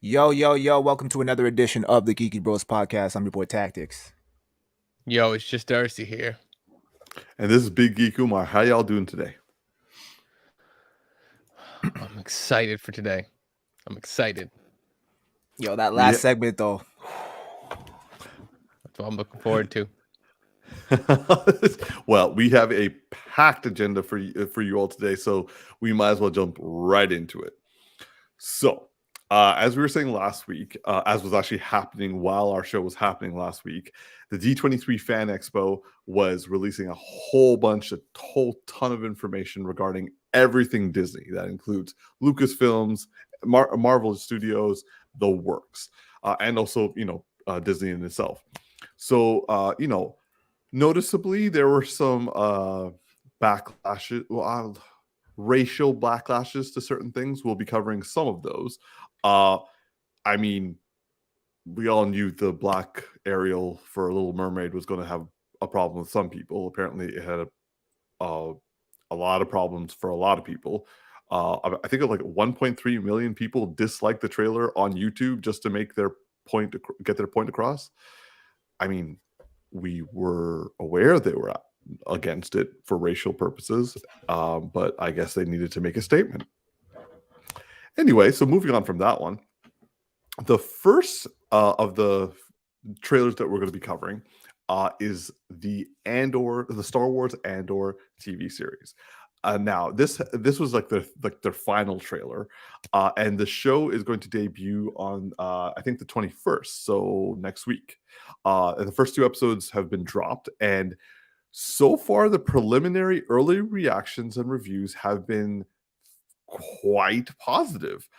Yo, yo, yo, welcome to another edition of the Geeky Bros Podcast. I'm your boy Tactix. Yo, it's just Darcy here. And this is Big Geek Umar. How y'all doing today? I'm excited for today. I'm excited. Yo, that last segment though. That's what I'm looking forward to. Well, we have a packed agenda for you all today, so we might as well jump right into it. So, as we were saying last week, as was actually happening while our show was happening last week, the D23 Fan Expo was releasing a whole ton of information regarding everything Disney. That includes Lucasfilms, Marvel Studios, the works, and also, Disney in itself. So, noticeably, there were some backlashes, racial backlashes to certain things. We'll be covering some of those. I mean, we all knew the black Ariel for Little Mermaid was going to have a problem with some people. Apparently, it had a lot of problems for a lot of people. I think of like 1.3 million people disliked the trailer on YouTube just to make their point, get their point across. I mean, we were aware they were against it for racial purposes, but I guess they needed to make a statement. Anyway, so moving on from that one, the first of the trailers that we're going to be covering is the Star Wars Andor TV series. Now, this was like their final trailer, and the show is going to debut on I think the 21st, so next week. And the first 2 episodes have been dropped, and so far the preliminary early reactions and reviews have been quite positive.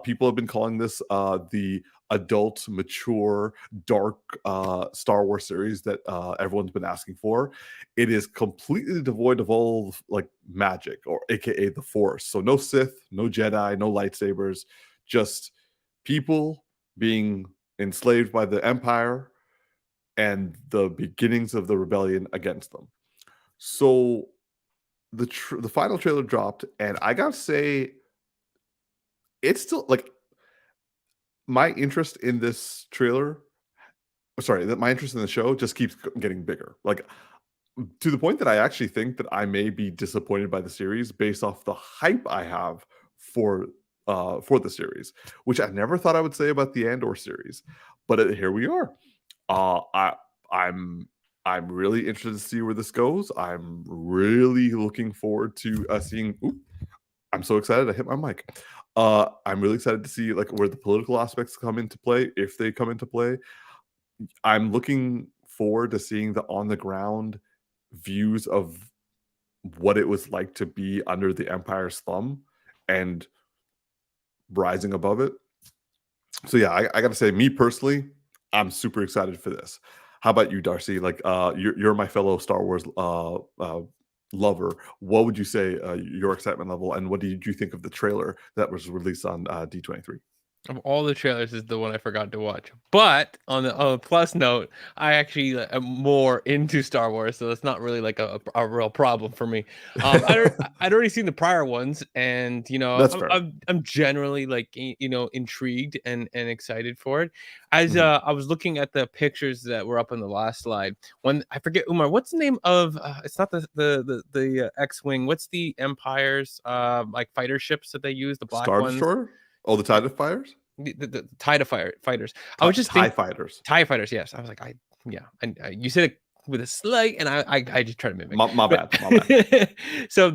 People have been calling this the adult, mature, dark Star Wars series that everyone's been asking for. It is completely devoid of all like magic, or AKA the Force. So no Sith, no Jedi, no lightsabers, just people being enslaved by the Empire and the beginnings of the rebellion against them. So the final trailer dropped, and I gotta say, it's still like my interest in this trailer. My interest in the show just keeps getting bigger. Like, to the point that I actually think that I may be disappointed by the series based off the hype I have for the series, which I never thought I would say about the Andor series, but here we are. I'm really interested to see where this goes. I'm really looking forward to seeing. I'm so excited! I hit my mic. I'm really excited to see like where the political aspects come into play, if they come into play. I'm looking forward to seeing the on the ground views of what it was like to be under the Empire's thumb and rising above it. So yeah, I got to say, me personally, I'm super excited for this. How about you, Darcy? Like, you're my fellow Star Wars lover. What would you say your excitement level, and what did you think of the trailer that was released on D23? Of all the trailers, is the one I forgot to watch. But on the plus note, I actually am more into Star Wars, so it's not really like a real problem for me. I'd already seen the prior ones, and I'm generally like intrigued and excited for it. As I was looking at the pictures that were up on the last slide, when I forget, Umar, what's the name of? It's not the X-wing. What's the Empire's like fighter ships that they use? The black Star ones. Destroyer? Oh, the TIE Fighters? The TIE fighters. I was just thinking TIE Fighters. TIE Fighters, yes. I was like, you said it with a slight, and I just try to mimic. My bad. So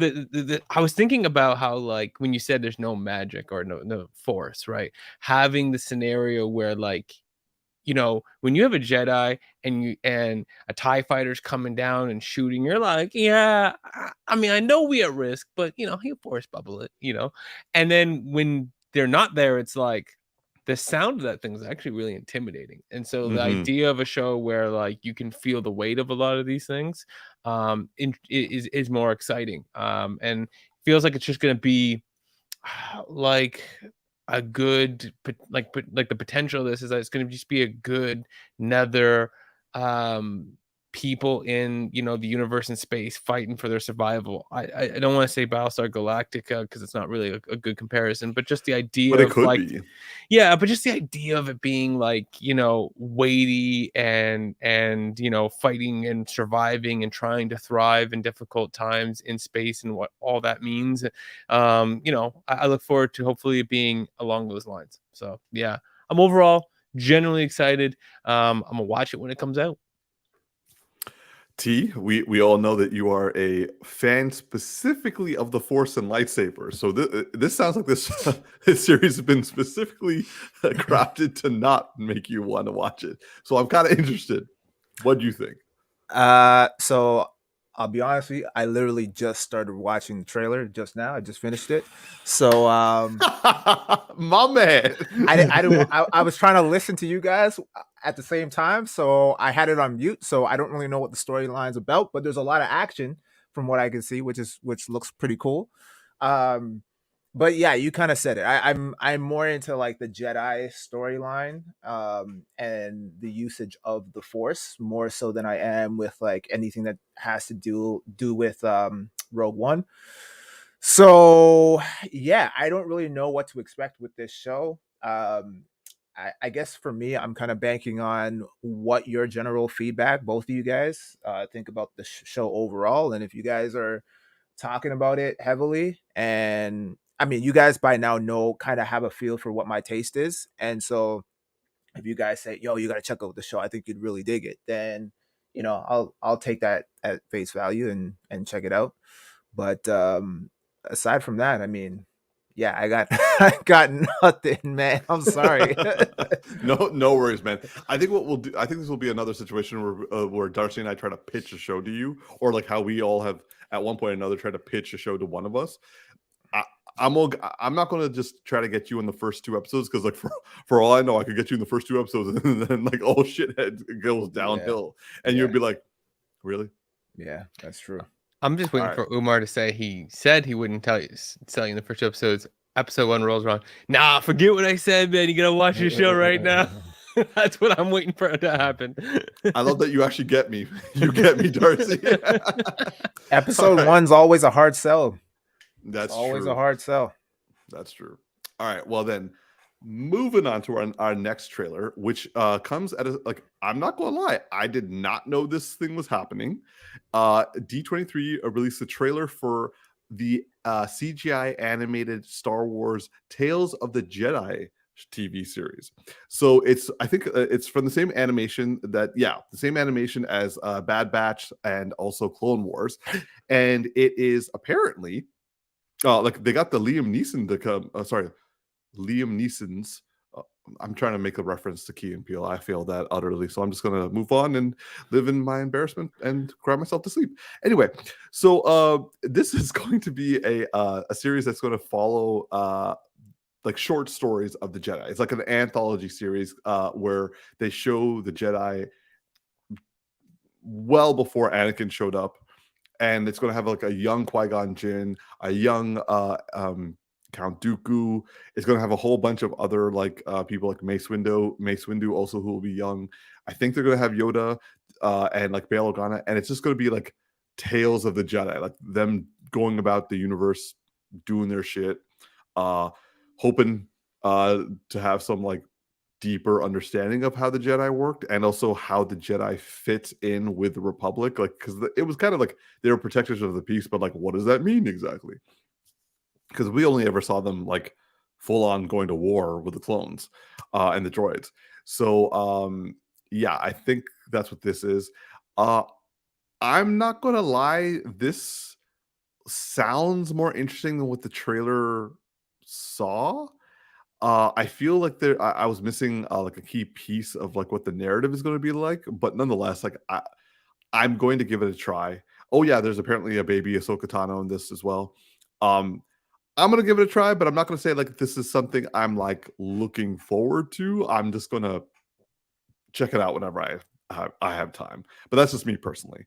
I was thinking about how, like, when you said there's no magic or no Force, right? Having the scenario where, like, when you have a Jedi and a TIE fighter's coming down and shooting, you're like, yeah, I mean, I know we at risk, but he'll Force bubble it, and then when they're not there, it's like the sound of that thing is actually really intimidating. And so the idea of a show where like you can feel the weight of a lot of these things is more exciting, and feels like it's just going to be like a good, like the potential of this is that it's going to just be a good another people in, you know, the universe and space fighting for their survival. I don't want to say Battlestar Galactica because it's not really a good comparison, but just the idea But it of could like, be. yeah, but just the idea of it being like, you know, weighty and you know, fighting and surviving and trying to thrive in difficult times in space and what all that means. You know, I look forward to hopefully it being along those lines. So yeah, I'm overall generally excited. I'm gonna watch it when it comes out. T, we all know that you are a fan specifically of the Force and lightsabers. So this sounds like this this series has been specifically crafted to not make you want to watch it. So I'm kind of interested. What do you think? So I'll be honest with you, I literally just started watching the trailer just now. I just finished it. So My man. I was trying to listen to you guys at the same time, so I had it on mute. So I don't really know what the storyline's about, but there's a lot of action from what I can see, which looks pretty cool. But yeah, you kind of said it. I'm more into like the Jedi storyline, and the usage of the Force more so than I am with like anything that has to do with Rogue One. So yeah, I don't really know what to expect with this show. I guess for me, I'm kind of banking on what your general feedback, both of you guys, think about the show overall, and if you guys are talking about it heavily, and I mean, you guys by now know, kind of have a feel for what my taste is, and so if you guys say, "Yo, you got to check out the show," I think you'd really dig it. Then, you know, I'll take that at face value and check it out. But aside from that, I mean, yeah, I got nothing, man. I'm sorry. No worries, man. I think what we'll do, I think this will be another situation where Darcy and I try to pitch a show to you, or like how we all have at one point or another tried to pitch a show to one of us. I'm not going to just try to get you in the first 2 episodes, because like for all I know, I could get you in the first 2 episodes and then like oh shit, it goes downhill, and you'd be like, really? Yeah, that's true. I'm just waiting for Umar to say he said he wouldn't sell you in the first 2 episodes. Episode 1 rolls around. Nah, forget what I said, man. You gotta watch the show right now. That's what I'm waiting for to happen. I love that you actually get me. You get me, Darcy. Episode 1's always a hard sell. That's always true. a hard sell. That's true. All right. Well, then moving on to our next trailer, which comes at I'm not going to lie, I did not know this thing was happening. D23 released a trailer for the CGI animated Star Wars Tales of the Jedi TV series. So I think it's from the same animation the same animation as Bad Batch and also Clone Wars, and it is apparently like they got the Liam Neeson to come. Liam Neeson's. I'm trying to make a reference to Key and Peele. I failed that utterly, so I'm just gonna move on and live in my embarrassment and cry myself to sleep. Anyway, so this is going to be a series that's going to follow like short stories of the Jedi. It's like an anthology series where they show the Jedi well before Anakin showed up, and it's going to have like a young Qui-Gon Jinn, a young Count Dooku. It's going to have a whole bunch of other like people like Mace Windu also, who will be young. I think they're going to have Yoda and like Bail Organa, and it's just going to be like tales of the Jedi, like them going about the universe, doing their shit, hoping to have some like deeper understanding of how the Jedi worked, and also how the Jedi fit in with the Republic, like because it was kind of like they were protectors of the peace, but like what does that mean exactly? Because we only ever saw them like full on going to war with the clones and the droids. So yeah, I think that's what this is. I'm not gonna lie, this sounds more interesting than what the trailer saw. I feel like I was missing like a key piece of like what the narrative is going to be like, but nonetheless, like I'm going to give it a try. Oh yeah, there's apparently a baby Ahsoka Tano in this as well. I'm gonna give it a try, but I'm not gonna say like this is something I'm like looking forward to. I'm just gonna check it out whenever I have time. But that's just me personally.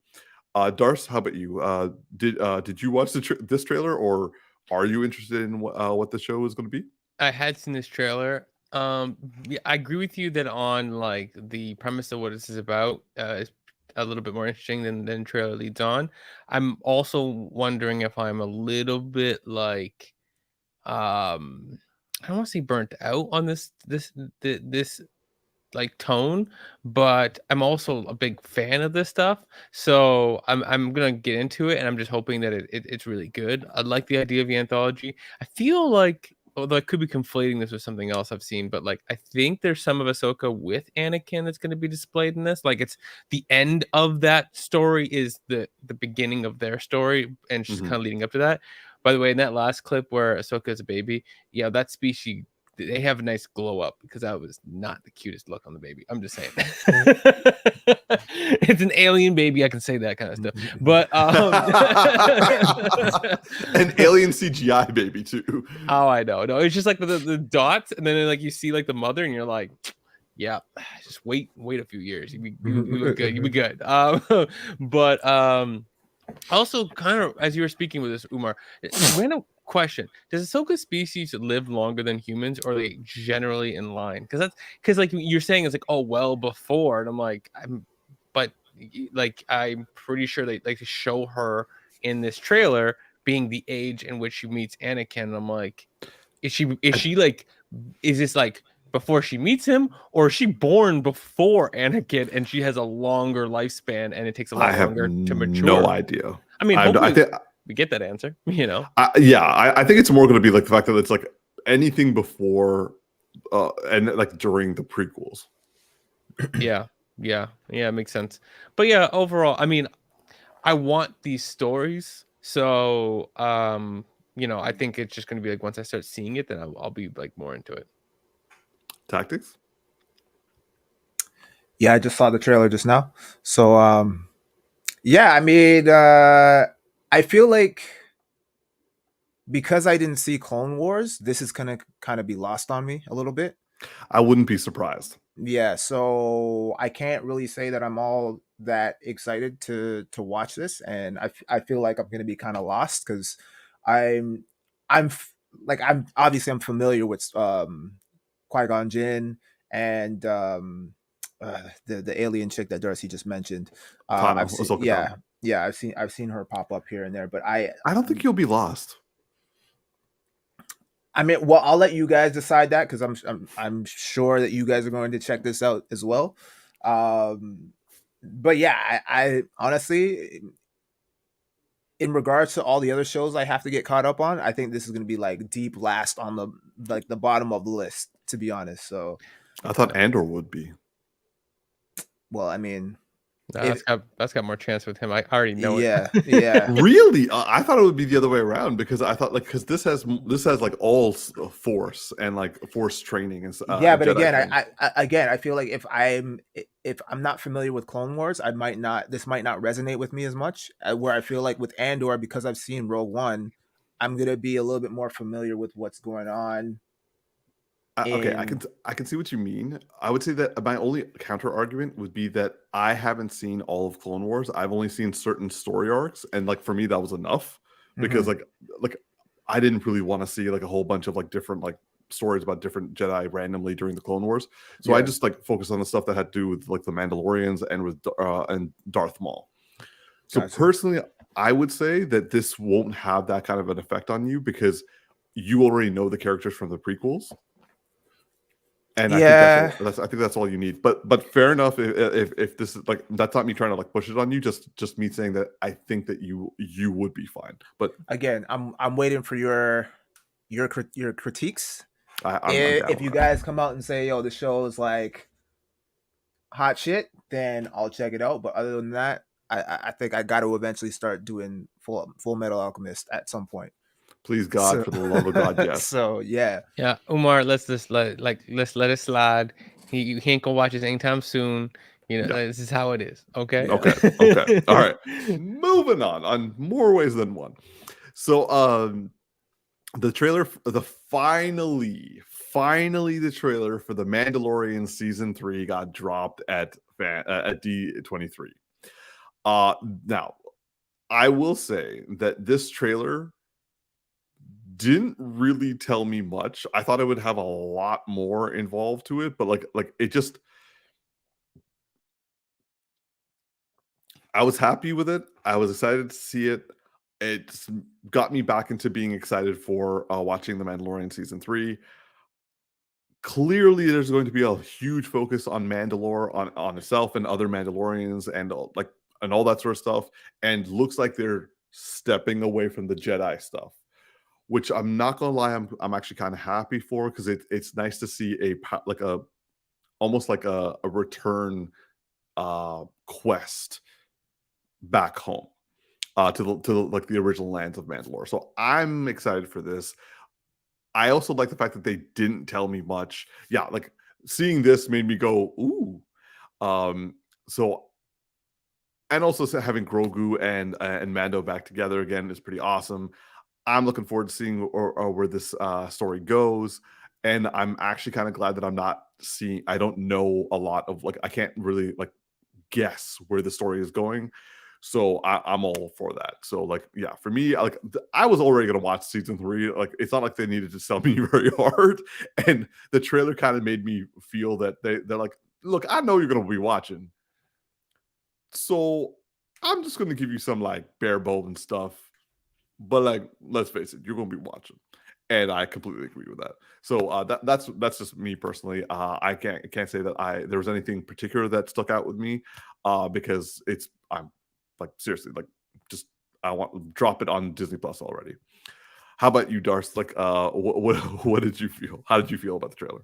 Darce, how about you? Did you watch this trailer, or are you interested in what the show is going to be? I had seen this trailer. Yeah, I agree with you that on like the premise of what this is about, it's a little bit more interesting than trailer leads on. I'm also wondering if I'm a little bit like I don't want to say burnt out on this like tone, but I'm also a big fan of this stuff. So I'm gonna get into it, and I'm just hoping that it's really good. I like the idea of the anthology. I feel like, although I could be conflating this with something else I've seen, but like I think there's some of Ahsoka with Anakin that's going to be displayed in this. Like it's the end of that story is the beginning of their story, and it's just kind of leading up to that. By the way, in that last clip where Ahsoka is a baby, yeah, that species, they have a nice glow up, because that was not the cutest look on the baby. I'm just saying. It's an alien baby. I can say that kind of stuff. But an alien CGI baby too. Oh, I know. No, it's just like the dots, and then like you see like the mother, and you're like, yeah, just wait a few years. You be good. You be good. But also, kind of as you were speaking with this, Umar, random question: does Ahsoka species live longer than humans, or are they generally in line? Because like you're saying, it's like, oh, well before, and I'm like, I'm pretty sure they like to show her in this trailer being the age in which she meets Anakin. And I'm like, is she like, is this like before she meets him, or is she born before Anakin and she has a longer lifespan and it takes a lot longer to mature? No idea. I mean, hopefully I think we get that answer, you know? I think it's more going to be like the fact that it's like anything before and like during the prequels. Yeah, it makes sense. But yeah, overall, I mean, I want these stories. So, you know, I think it's just going to be like, once I start seeing it, then I'll be like more into it. Tactix? Yeah, I just saw the trailer just now. So, yeah, I mean, I feel like because I didn't see Clone Wars, this is gonna kind of be lost on me a little bit. I wouldn't be surprised. Yeah, so I can't really say that I'm all that excited to watch this, and I feel like I'm gonna be kind of lost because I'm I'm I'm obviously I'm familiar with Qui-Gon Jinn and the alien chick that Darcy just mentioned. I've seen, yeah, I've seen her pop up here and there, but I don't think you'll be lost. I mean, well, I'll let you guys decide that, because I'm sure that you guys are going to check this out as well. But yeah, I honestly, in regards to all the other shows I have to get caught up on, I think this is going to be like deep last on the bottom of the list, to be honest. So I thought Andor would be. Well, I mean, that's got more chance with him. I already know it. Yeah. Really? I thought it would be the other way around, because I thought because this has like all force and like force training and yeah. But Jedi again, I feel like if I'm not familiar with Clone Wars, this might not resonate with me as much. Where I feel like with Andor, because I've seen Rogue One, I'm gonna be a little bit more familiar with what's going on. Okay, I can see what you mean. I would say that my only counter argument would be that I haven't seen all of Clone Wars. I've only seen certain story arcs, and like for me that was enough, because like I didn't really want to see like a whole bunch of like different like stories about different Jedi randomly during the Clone Wars. So I just like focused on the stuff that had to do with like the Mandalorians and with and Darth Maul. So personally, I would say that this won't have that kind of an effect on you, because you already know the characters from the prequels. And I think that's all you need. But fair enough. If this is like, that's not me trying to like push it on you. Just me saying that I think that you would be fine. But again, I'm waiting for your critiques. If you guys come out and say, yo, the show is like hot shit, then I'll check it out. But other than that, I think I got to eventually start doing Full Metal Alchemist at some point. Please, God, for the love of God, yes. So yeah, Umar, let's let it slide. He ain't gonna watch this anytime soon. You know, this is how it is. Okay. Okay. All right. Moving on more ways than one. So, the trailer, finally, the trailer for The Mandalorian season 3 got dropped at D23. Now, I will say that this trailer didn't really tell me much. I thought it would have a lot more involved to it, but like it just I was happy with it. I was excited to see it. It's got me back into being excited for watching The Mandalorian season 3. Clearly, there's going to be a huge focus on Mandalore, on itself and other Mandalorians, and and all that sort of stuff. And looks like they're stepping away from the Jedi stuff, which I'm not gonna lie, I'm actually kind of happy for, because it's nice to see almost like a return quest back home to the original lands of Mandalore. So I'm excited for this. I also like the fact that they didn't tell me much. Yeah, like seeing this made me go, ooh. So, and also having Grogu and Mando back together again is pretty awesome. I'm looking forward to seeing where this story goes. And I'm actually kind of glad that I don't know a lot of, I can't really guess where the story is going. So I'm all for that. So yeah, for me, I was already gonna watch season 3. It's not like they needed to sell me very hard, and the trailer kind of made me feel that they're like, look, I know you're gonna be watching, so I'm just gonna give you some bare bones stuff. But let's face it, you're gonna be watching, and I completely agree with that. So that's just me personally. I can't say that there was anything particular that stuck out with me, because I'm seriously, just I want to drop it on Disney Plus already. How about you, Darcy? What did you feel? How did you feel about the trailer?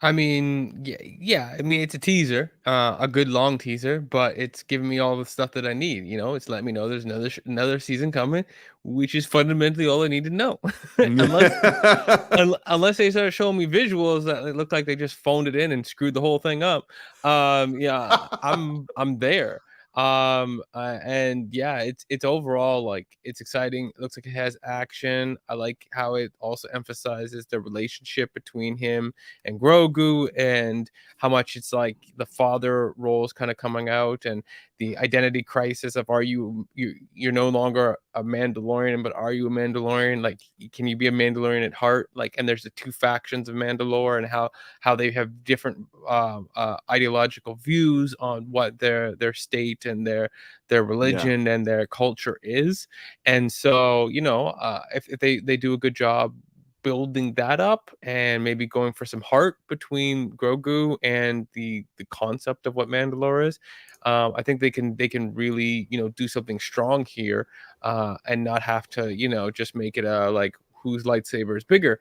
I mean, yeah. I mean, it's a teaser, a good long teaser, but it's giving me all the stuff that I need. It's letting me know there's another season coming, which is fundamentally all I need to know. Unless they start showing me visuals that it look like they just phoned it in and screwed the whole thing up. Yeah, I'm there. And yeah, it's overall it's exciting. It looks like it has action. I like how it also emphasizes the relationship between him and Grogu, and how much it's the father roles kind of coming out, and the identity crisis of you're no longer a Mandalorian, but are you a Mandalorian? Can you be a Mandalorian at heart? And there's the two factions of Mandalore, and how they have different ideological views on what their state and their religion and their culture is. And so if they do a good job building that up, and maybe going for some heart between Grogu and the concept of what Mandalore is, I think they can really do something strong here, and not have to just make it a whose lightsaber is bigger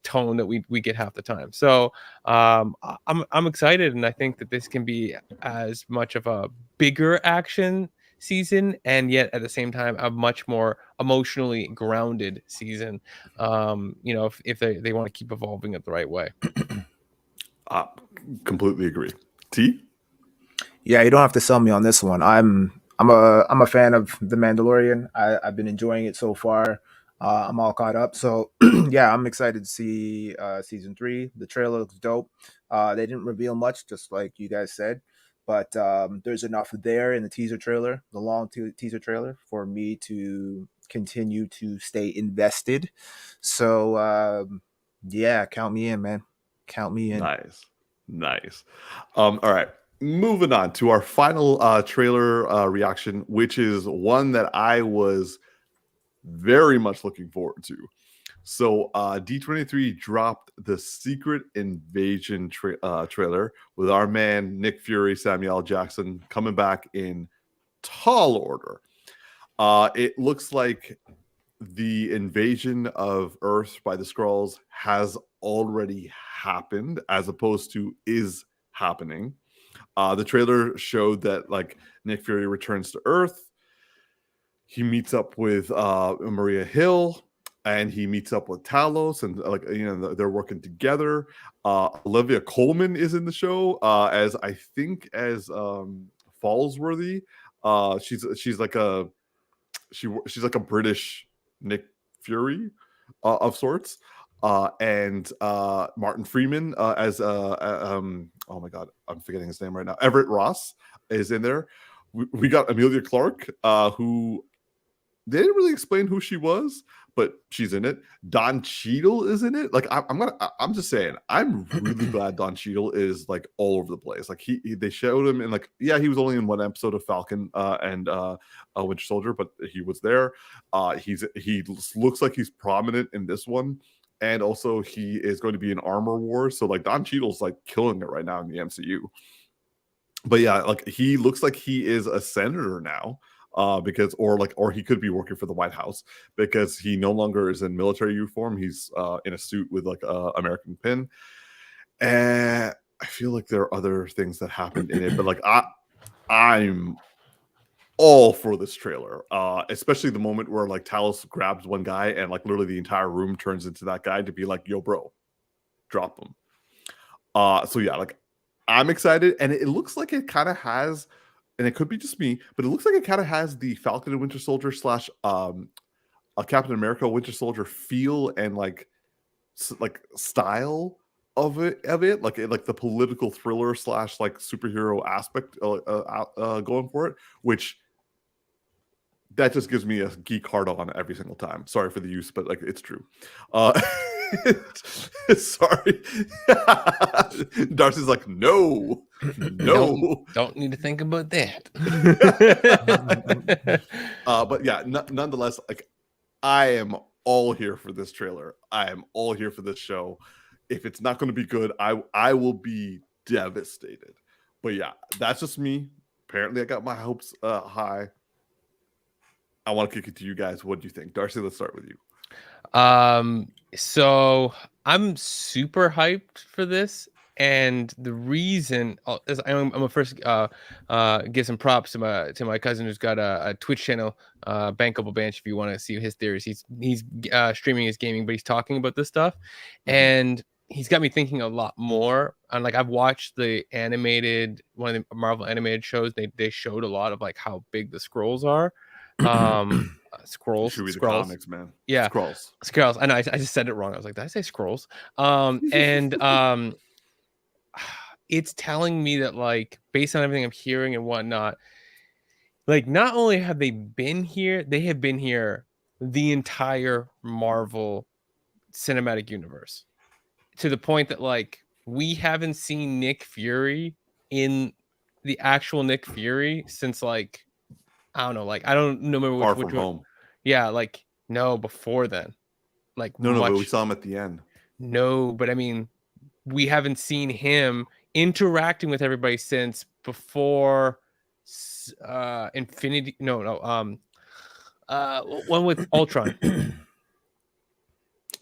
tone that we get half the time. So I'm excited, and I think that this can be as much of a bigger action season, and yet at the same time a much more emotionally grounded season, if they want to keep evolving it the right way. Completely agree. T? Yeah, you don't have to sell me on this one. I'm a fan of The Mandalorian. I've been enjoying it so far. I'm all caught up. So yeah, I'm excited to see season 3. The trailer looks dope. They didn't reveal much, just like you guys said, but there's enough there in the teaser trailer, the long teaser trailer, for me to continue to stay invested. So yeah, count me in, man. Count me in. Nice. All right. Moving on to our final trailer reaction, which is one that I was very much looking forward to. So D23 dropped the Secret Invasion trailer with our man Nick Fury, Samuel L. Jackson coming back in tall order. It looks like the invasion of Earth by the Skrulls has already happened, as opposed to is happening. The trailer showed that Nick Fury returns to Earth. He meets up with Maria Hill, and he meets up with Talos, and they're working together. Olivia Colman is in the show as Fallsworthy. She's like a British Nick Fury of sorts. And Martin Freeman as oh my god, I'm forgetting his name right now. Everett Ross is in there. We got Emilia Clarke, who they didn't really explain who she was, but she's in it. Don Cheadle is in it. Like I'm just saying, I'm really glad Don Cheadle is like all over the place. Like they showed him in like, yeah, he was only in one episode of Falcon and Winter Soldier, but he was there. He looks like he's prominent in this one. And also he is going to be in Armor Wars. So like Don Cheadle's like killing it right now in the MCU. But yeah, like he looks like he is a senator now. Because or he could be working for the White House because he no longer is in military uniform. He's in a suit with like a American pin. And I feel like there are other things that happened in it, but like I'm all for this trailer, especially the moment where like Talos grabs one guy and like literally the entire room turns into that guy to be like, yo, bro, drop him. So yeah, like I'm excited, and it looks like it kind of has, and it could be just me, but it looks like it kind of has the Falcon and Winter Soldier / a Captain America Winter Soldier feel and like style of it, like the political thriller / like superhero aspect going for it, which that just gives me a geek hard on every single time. Sorry for the use, but like it's true. Sorry. Darcy's like, no. Don't need to think about that. But yeah, nonetheless, like I am all here for this trailer. I am all here for this show. If it's not going to be good, I will be devastated. But yeah, that's just me. Apparently, I got my hopes high. I want to kick it to you guys. What do you think? Darcy, let's start with you. So I'm super hyped for this, and the reason is I'm gonna first give some props to my cousin who's got a Twitch channel, Bankable Bench. If you want to see his theories, he's streaming his gaming, but he's talking about this stuff, and he's got me thinking a lot more. And like I've watched the one of the Marvel animated shows. They showed a lot of like how big the scrolls are. Scrolls. Should be the comics, man. Yeah, scrolls. I know. I just said it wrong. I was like, did I say scrolls? And it's telling me that like based on everything I'm hearing and whatnot, like not only have they been here, they have been here the entire Marvel cinematic universe, to the point that like we haven't seen Nick Fury in the actual Nick Fury since like. I don't know, like I don't remember Far From Home. Yeah, like no, before then. Like no, but we saw him at the end. No, but I mean, we haven't seen him interacting with everybody since before Infinity. No, one with Ultron.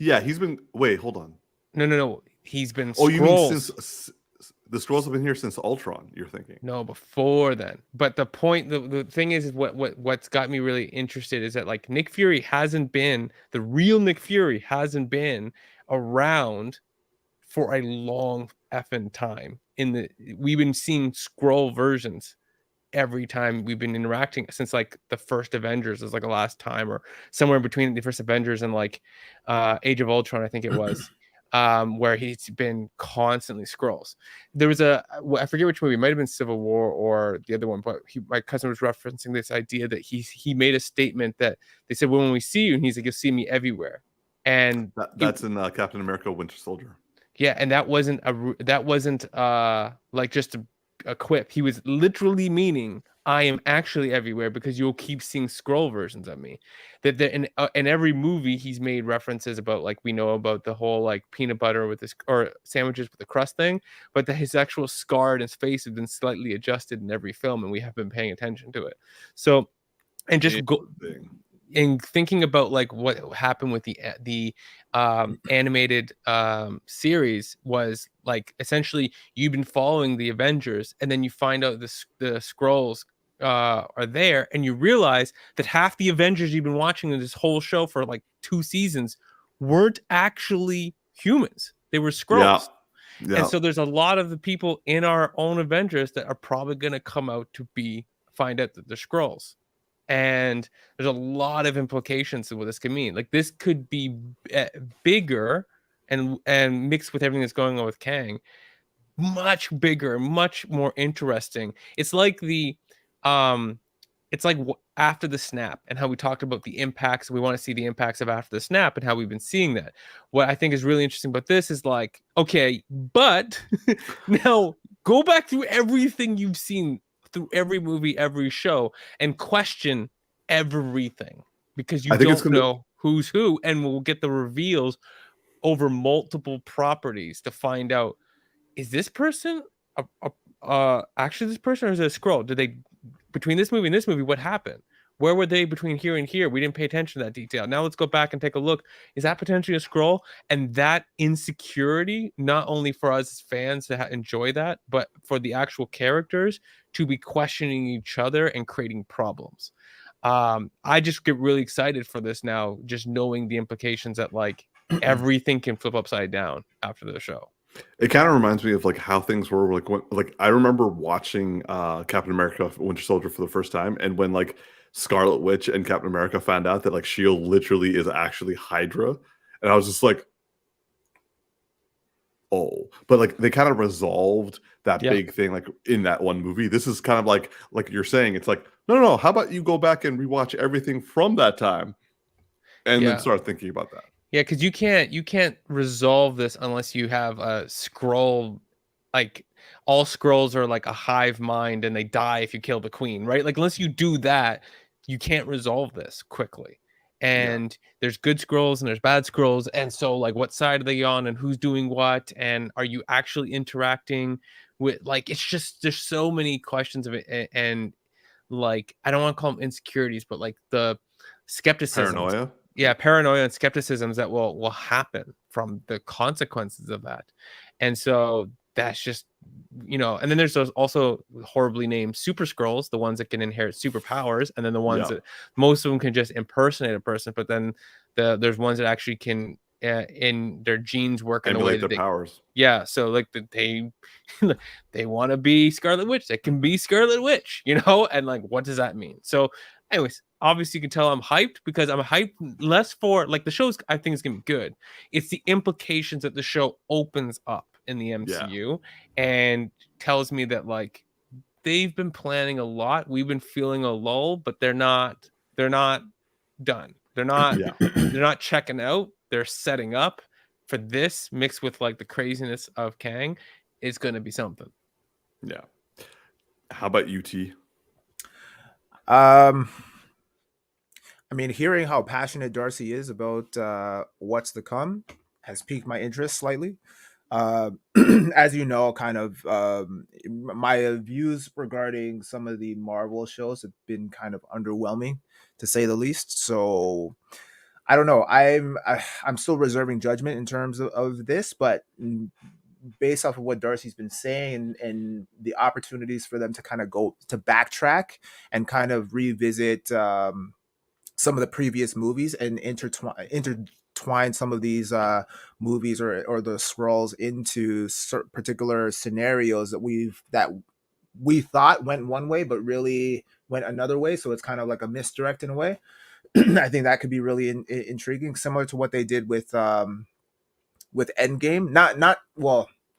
Yeah, he's been. Wait, hold on. No. He's been. Oh, you mean since the scrolls have been here since Ultron? You're thinking? No, before then. But the point, the thing is what's got me really interested is that like Nick Fury hasn't been the real Nick Fury hasn't been around for a long effing time. We've been seeing scroll versions every time we've been interacting since like the first Avengers is like the last time, or somewhere in between the first Avengers and like Age of Ultron, I think it was. Where he's been constantly scrolls. There was I forget which movie, it might have been Civil War or the other one, but my cousin was referencing this idea that he made a statement that they said, well, when we see you, and he's like, you'll see me everywhere. And that's in Captain America Winter Soldier. Yeah, and that wasn't like just a quip. He was literally meaning I am actually everywhere because you'll keep seeing scroll versions of me. That in every movie he's made references about, like we know about the whole like peanut butter with this or sandwiches with the crust thing, but that his actual scar and his face have been slightly adjusted in every film, and we have been paying attention to it. So, and just in thinking about like what happened with the animated series was like essentially you've been following the Avengers, and then you find out the scrolls are there, and you realize that half the Avengers you've been watching in this whole show for like 2 seasons weren't actually humans. They were scrolls. Yeah. And so there's a lot of the people in our own Avengers that are probably going to come out to find out that they're scrolls. And there's a lot of implications of what this could mean. Like this could be bigger and mixed with everything that's going on with Kang, much bigger, much more interesting. It's like the it's like after the snap, and how we talked about the impacts. We want to see the impacts of after the snap and how we've been seeing that. What I think is really interesting about this is like, okay, but now go back through everything you've seen through every movie, every show, and question everything, because you don't know who's who, and we'll get the reveals over multiple properties to find out, is this person actually this person, or is it a scroll? Did they, between this movie and this movie, what happened? Where were they between here and here? We didn't pay attention to that detail. Now let's go back and take a look. Is that potentially a scroll? And that insecurity, not only for us as fans to enjoy that, but for the actual characters to be questioning each other and creating problems. I just get really excited for this now, just knowing the implications that like everything can flip upside down after the show. It kind of reminds me of like how things were like when, like I remember watching Captain America Winter Soldier for the first time, and when like Scarlet Witch and Captain America found out that like Shield literally is actually Hydra, and I was just like, oh, but like they kind of resolved that big thing like in that one movie. This is kind of like you're saying, it's like no, how about you go back and rewatch everything from that time and then start thinking about that. Yeah, because you can't resolve this unless you have a scroll. Like all scrolls are like a hive mind, and they die if you kill the queen, right? Like unless you do that, you can't resolve this quickly. And there's good scrolls and there's bad scrolls, and so like what side are they on, and who's doing what, and are you actually interacting with, like, it's just there's so many questions of it, and like I don't want to call them insecurities, but like the skepticism. Paranoia and skepticisms that will happen from the consequences of that. And so that's just, and then there's those also horribly named super scrolls, the ones that can inherit superpowers, and then the ones that most of them can just impersonate a person, but then there's ones that actually can in their genes work in a way that their powers. So like they want to be Scarlet Witch, they can be Scarlet Witch, and like what does that mean? So anyways, obviously you can tell I'm hyped, because I'm hyped less for like the show's, I think, is gonna be good. It's the implications that the show opens up in the MCU and tells me that like they've been planning a lot. We've been feeling a lull, but they're not done. They're not checking out. They're setting up for this, mixed with like the craziness of Kang. It's gonna be something. Yeah. How about UT? I mean, hearing how passionate Darcy is about what's to come has piqued my interest slightly. As you know, kind of my views regarding some of the Marvel shows have been kind of underwhelming, to say the least. So I don't know. I'm still reserving judgment in terms of this, but based off of what Darcy's been saying and the opportunities for them to kind of go to backtrack and kind of revisit some of the previous movies and intertwine some of these movies or the scrolls into particular scenarios that we thought went one way but really went another way, so it's kind of like a misdirect in a way. I think that could be really intriguing, similar to what they did with Endgame.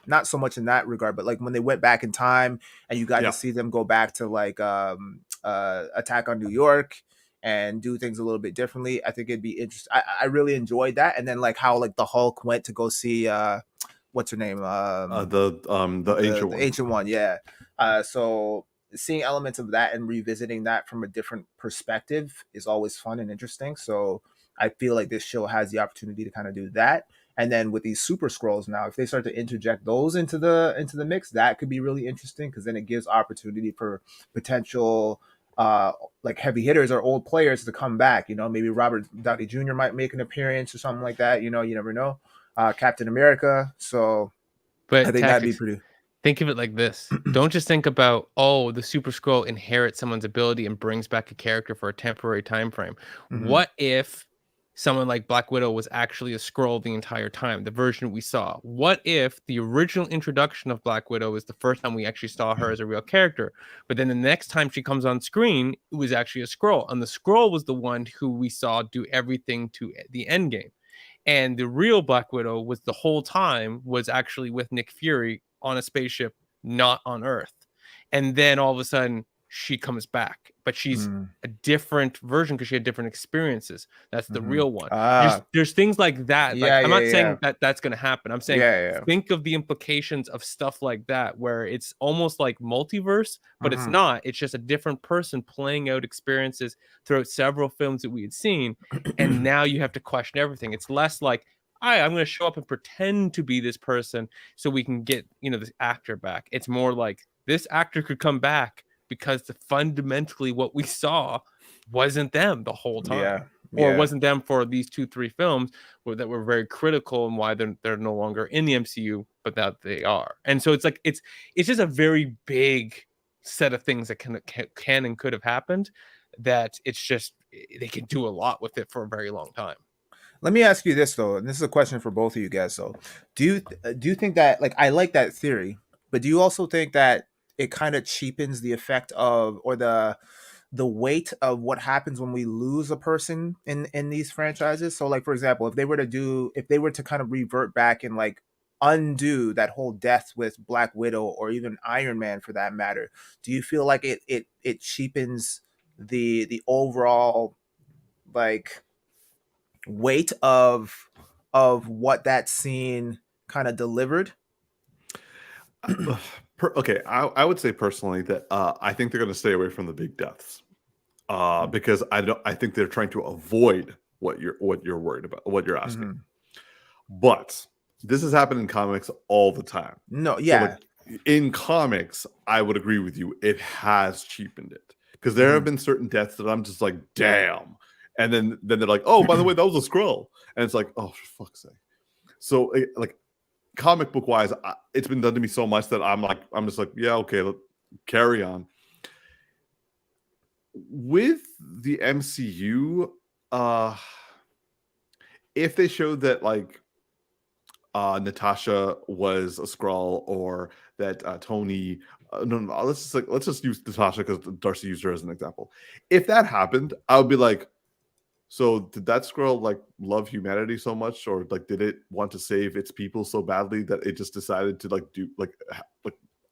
Not so much in that regard, but like when they went back in time and you got to see them go back to like Attack on New York and do things a little bit differently. I think it'd be interesting. I really enjoyed that. And then like how like the Hulk went to go see what's her name? The ancient one, yeah. So seeing elements of that and revisiting that from a different perspective is always fun and interesting. So I feel like this show has the opportunity to kind of do that. And then with these super scrolls now, if they start to interject those into the mix, that could be really interesting, because then it gives opportunity for potential like heavy hitters or old players to come back. Maybe Robert Downey Jr. might make an appearance or something like that. You never know. Captain America. So but I think that'd be pretty. Think of it like this. Don't just think about, the super scroll inherits someone's ability and brings back a character for a temporary time frame. Mm-hmm. What if someone like Black Widow was actually a scroll the entire time, the version we saw? What if the original introduction of Black Widow was the first time we actually saw her as a real character, but then the next time she comes on screen, it was actually a scroll, and the scroll was the one who we saw do everything to the end game, and the real Black Widow was the whole time was actually with Nick Fury on a spaceship, not on Earth. And then all of a sudden she comes back, but she's Mm. a different version because she had different experiences. That's the real one. Ah, There's things like that. yeah, Like I'm not yeah, saying that that's going to happen. I'm saying yeah. think of the implications of stuff like that, where it's almost like multiverse, but it's Mhm. not. It's just a different person playing out experiences throughout several films that we had seen, and now you have to question everything. It's less like, I'm going to show up and pretend to be this person so we can get, this actor back. It's more like this actor could come back because fundamentally what we saw wasn't them the whole time. Yeah, Or yeah. wasn't them for these 2-3 films that were very critical and why they're no longer in the MCU, but that they are. And so it's like it's just a very big set of things that can and could have happened, that it's just they can do a lot with it for a very long time. Let me ask you this though, and this is a question for both of you guys. So, do you think that, like, I like that theory, but do you also think that it kind of cheapens the effect of, or the weight of what happens when we lose a person in these franchises? So, like, for example, if they were to kind of revert back and like undo that whole death with Black Widow or even Iron Man for that matter, do you feel like it cheapens the overall, like, weight of what that scene kind of delivered? Okay, I would say personally that I think they're going to stay away from the big deaths because I think they're trying to avoid what you're worried about, what you're asking. Mm-hmm. But this has happened in comics all the time. No, yeah. So, like, in comics, I would agree with you. It has cheapened it because there have been certain deaths that I'm just like, damn. And then they're like, oh, by the way, that was a Skrull. And it's like, oh, for fuck's sake. So, like, comic book wise, it's been done to me so much that I'm just like, yeah, okay, carry on. With the MCU, if they showed that, like, Natasha was a Skrull, or that Tony, no, let's just use Natasha because Darcy used her as an example. If that happened, I would be like, so did that Skrull like love humanity so much, or like did it want to save its people so badly that it just decided to like do like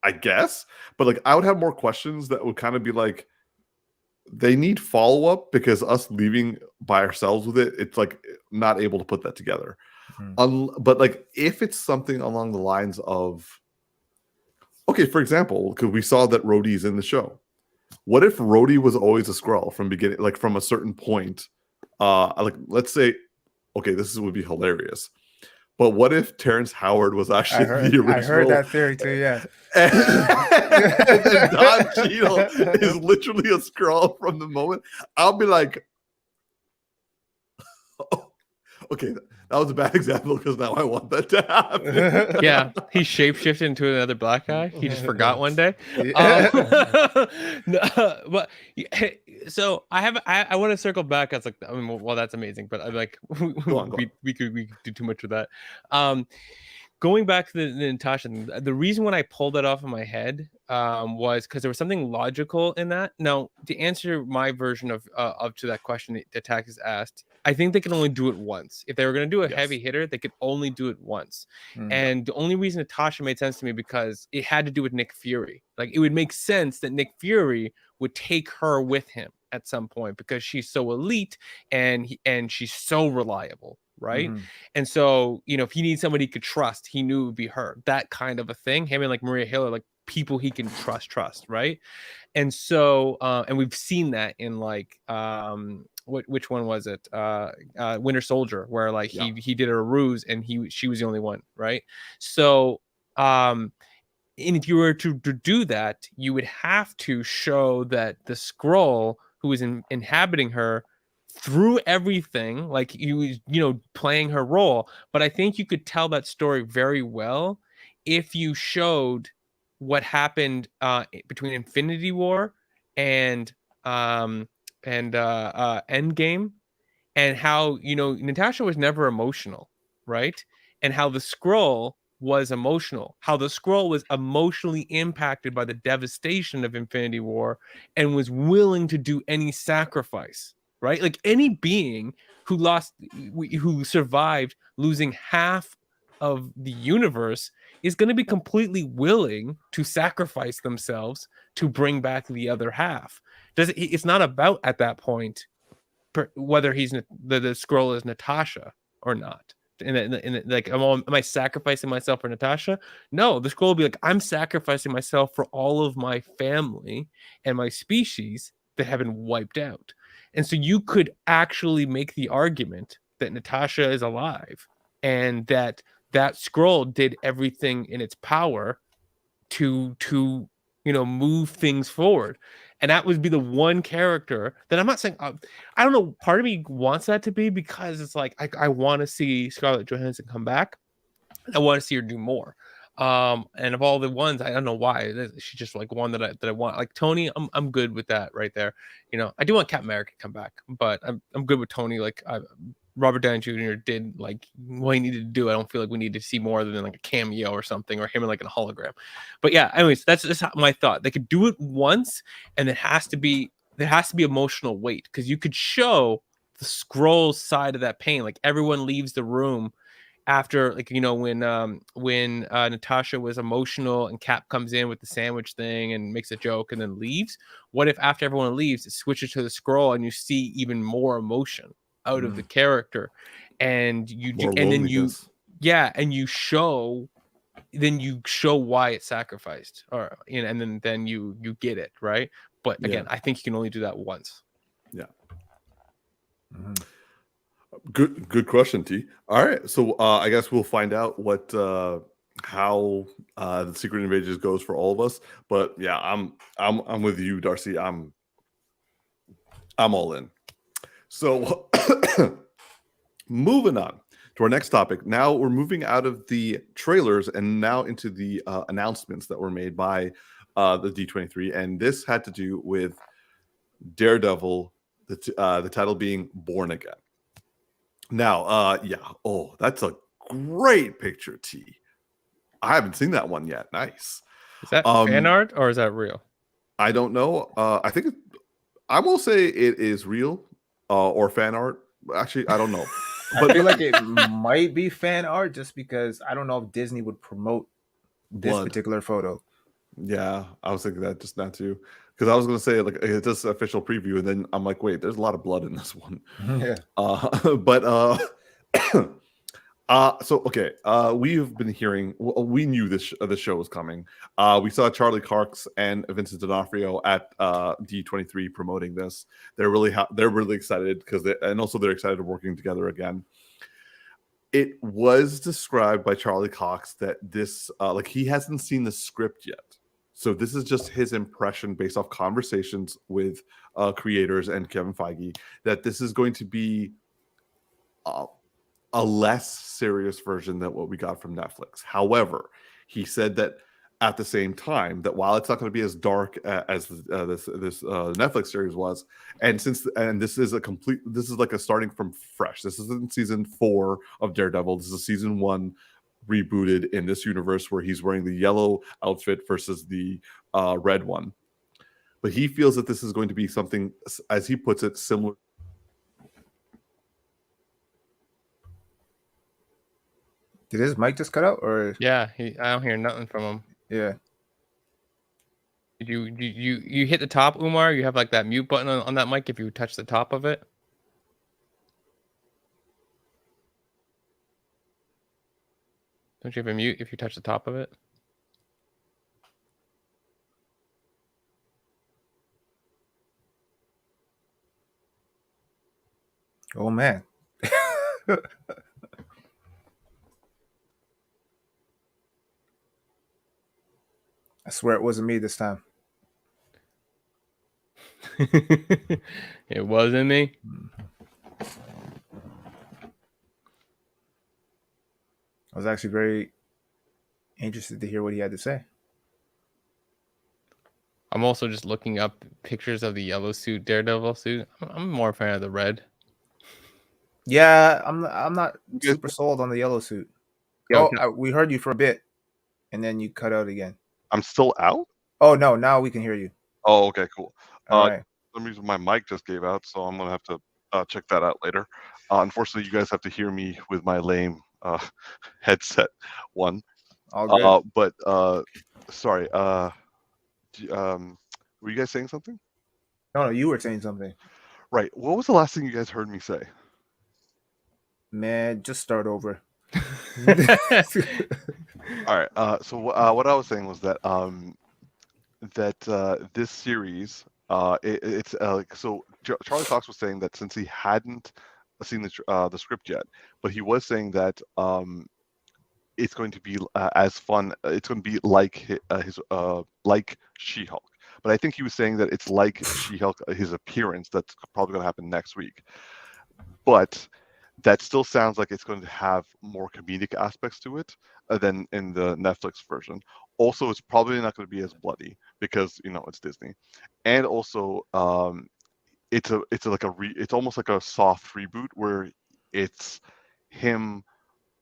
I guess, but like I would have more questions that would kind of be like, they need follow up because us leaving by ourselves with it, it's like not able to put that together. But like if it's something along the lines of, okay, for example, because we saw that Rhodey's in the show. What if Rhodey was always a Skrull from beginning, like from a certain point? Like, let's say, okay, would be hilarious. But what if Terrence Howard was actually the original? I heard that theory too, yeah. And then Don Cheadle is literally a Skrull from the moment. I'll be like, oh, okay, that was a bad example because now I want that to happen. Yeah, he shapeshifted into another black guy. He just forgot one day. But so I want to circle back. I was like, I mean, well, that's amazing, but I'm like, Go on. we could do too much with that. Going back to the Natasha, the reason when I pulled that off of my head was because there was something logical in that. Now, to answer my version of to that question that Tactix asked, I think they can only do it once. If they were going to do a heavy hitter, they could only do it once. And the only reason Natasha made sense to me because it had to do with Nick Fury. Like, it would make sense that Nick Fury would take her with him at some point because she's so elite and she's so reliable. Right. And so, if he needs somebody he could trust, he knew it would be her. That kind of a thing. Him and like Maria Hill are like people he can trust. Right. And so, and we've seen that in like, which one was it? Winter Soldier, where like he did a ruse and she was the only one. Right. So, and if you were to do that, you would have to show that the Skrull who was inhabiting her through everything, like he was, playing her role. But I think you could tell that story very well if you showed what happened between Infinity War and Endgame, and how Natasha was never emotional, right? And how the Skrull was emotional, how the Skrull was emotionally impacted by the devastation of Infinity War and was willing to do any sacrifice. Right? Like any being who survived losing half of the universe is going to be completely willing to sacrifice themselves to bring back the other half. It's not about at that point whether he's the scroll is Natasha or not. And like, am I sacrificing myself for Natasha? No, the scroll will be like, I'm sacrificing myself for all of my family and my species that have been wiped out. And so you could actually make the argument that Natasha is alive and that scroll did everything in its power to move things forward. And that would be the one character that I'm not saying, I don't know, part of me wants that to be, because it's like, I want to see Scarlett Johansson come back. I want to see her do more. And of all the ones, I don't know why she's just like one that I want. Like Tony, I'm good with that right there. I do want Captain America to come back, but I'm good with Tony. Like Robert Downey Jr. did like what he needed to do. I don't feel like we need to see more than like a cameo or something, or him in like a hologram. But yeah, anyways, that's just my thought. They could do it once, and there has to be emotional weight, because you could show the scroll side of that pain. Like everyone leaves the room after, like, when Natasha was emotional and Cap comes in with the sandwich thing and makes a joke and then leaves. What if after everyone leaves, it switches to the scroll and you see even more emotion out of the character, and you show why it's sacrificed, or and then you get it right. But again, I think you can only do that once. Yeah. Mm-hmm. Good question, T. All right, so I guess we'll find out what how the Secret Invasion goes for all of us. But yeah, I'm with you, Darcy. I'm all in. So moving on to our next topic. Now we're moving out of the trailers and now into the announcements that were made by the D23, and this had to do with Daredevil, the title being Born Again. Now, that's a great picture, T. I haven't seen that one yet. Nice. Is that fan art or is that real? I don't know. I think I will say it is real or fan art. Actually, I don't know. But I feel like it might be fan art, just because I don't know if Disney would promote this particular photo. Yeah, I was thinking that just now too, because I was going to say like it's just an official preview, and then I'm like, wait, there's a lot of blood in this one. Yeah. So okay, we've been hearing. We knew this show was coming. We saw Charlie Cox and Vincent D'Onofrio at D23 promoting this. They're really excited because they're excited working together again. It was described by Charlie Cox that this he hasn't seen the script yet. So this is just his impression based off conversations with creators and Kevin Feige, that this is going to be a less serious version than what we got from Netflix. However, he said that at the same time, that while it's not going to be as dark as this Netflix series was, and this is like a starting from fresh. This isn't season 4 of Daredevil. This is season 1 rebooted in this universe where he's wearing the yellow outfit versus the red one. But he feels that this is going to be something, as he puts it, similar. Did his mic just cut out, or? Yeah, I don't hear nothing from him. Yeah. You hit the top, Umar? You have like that mute button on that mic if you touch the top of it? Don't you have a mute if you touch the top of it? Oh, man. I swear it wasn't me this time. It wasn't me? I was actually very interested to hear what he had to say. I'm also just looking up pictures of the yellow suit, Daredevil suit. I'm more a fan of the red. Yeah, I'm not super sold on the yellow suit. Yeah, we heard you for a bit, and then you cut out again. I'm still out? Oh, no, now we can hear you. Oh, okay, cool. All right. Some reason my mic just gave out, so I'm going to have to check that out later. Unfortunately, you guys have to hear me with my lame headset one. All good. But sorry. Were you guys saying something? No, you were saying something. Right. What was the last thing you guys heard me say? Man, just start over. All right. So what I was saying was that this series it's like so Charlie Cox was saying that since he hadn't seen the script yet, but he was saying that it's going to be as fun. It's going to be like his like She-Hulk. But I think he was saying that it's like She-Hulk, his appearance. That's probably going to happen next week. But that still sounds like it's going to have more comedic aspects to it than in the Netflix version. Also, it's probably not going to be as bloody because it's Disney, and also it's almost like a soft reboot where it's him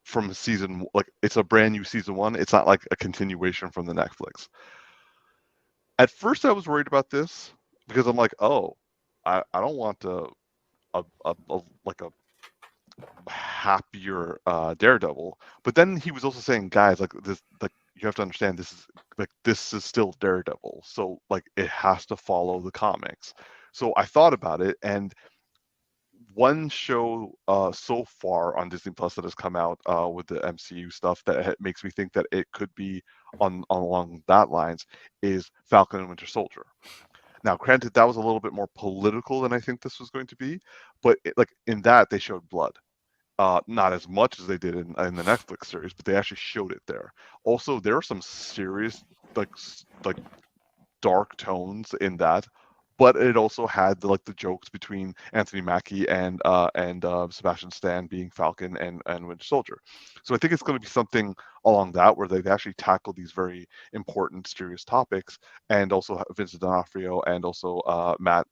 from season, like it's a brand new season 1. It's not like a continuation from the Netflix. At first, I was worried about this because I'm like, oh, I don't want a happier Daredevil. But then he was also saying, guys, like this, like you have to understand, this is still Daredevil, so like it has to follow the comics. So I thought about it, and one show so far on Disney Plus that has come out with the MCU stuff that makes me think that it could be along that lines is Falcon and Winter Soldier. Now, granted, that was a little bit more political than I think this was going to be, but like in that they showed blood. Not as much as they did in the Netflix series, but they actually showed it there. Also, there are some serious like dark tones in that, but it also had the jokes between Anthony Mackie and Sebastian Stan being Falcon and Winter Soldier. So I think it's going to be something along that where they've actually tackled these very important, serious topics, and also Vincent D'Onofrio and also Matt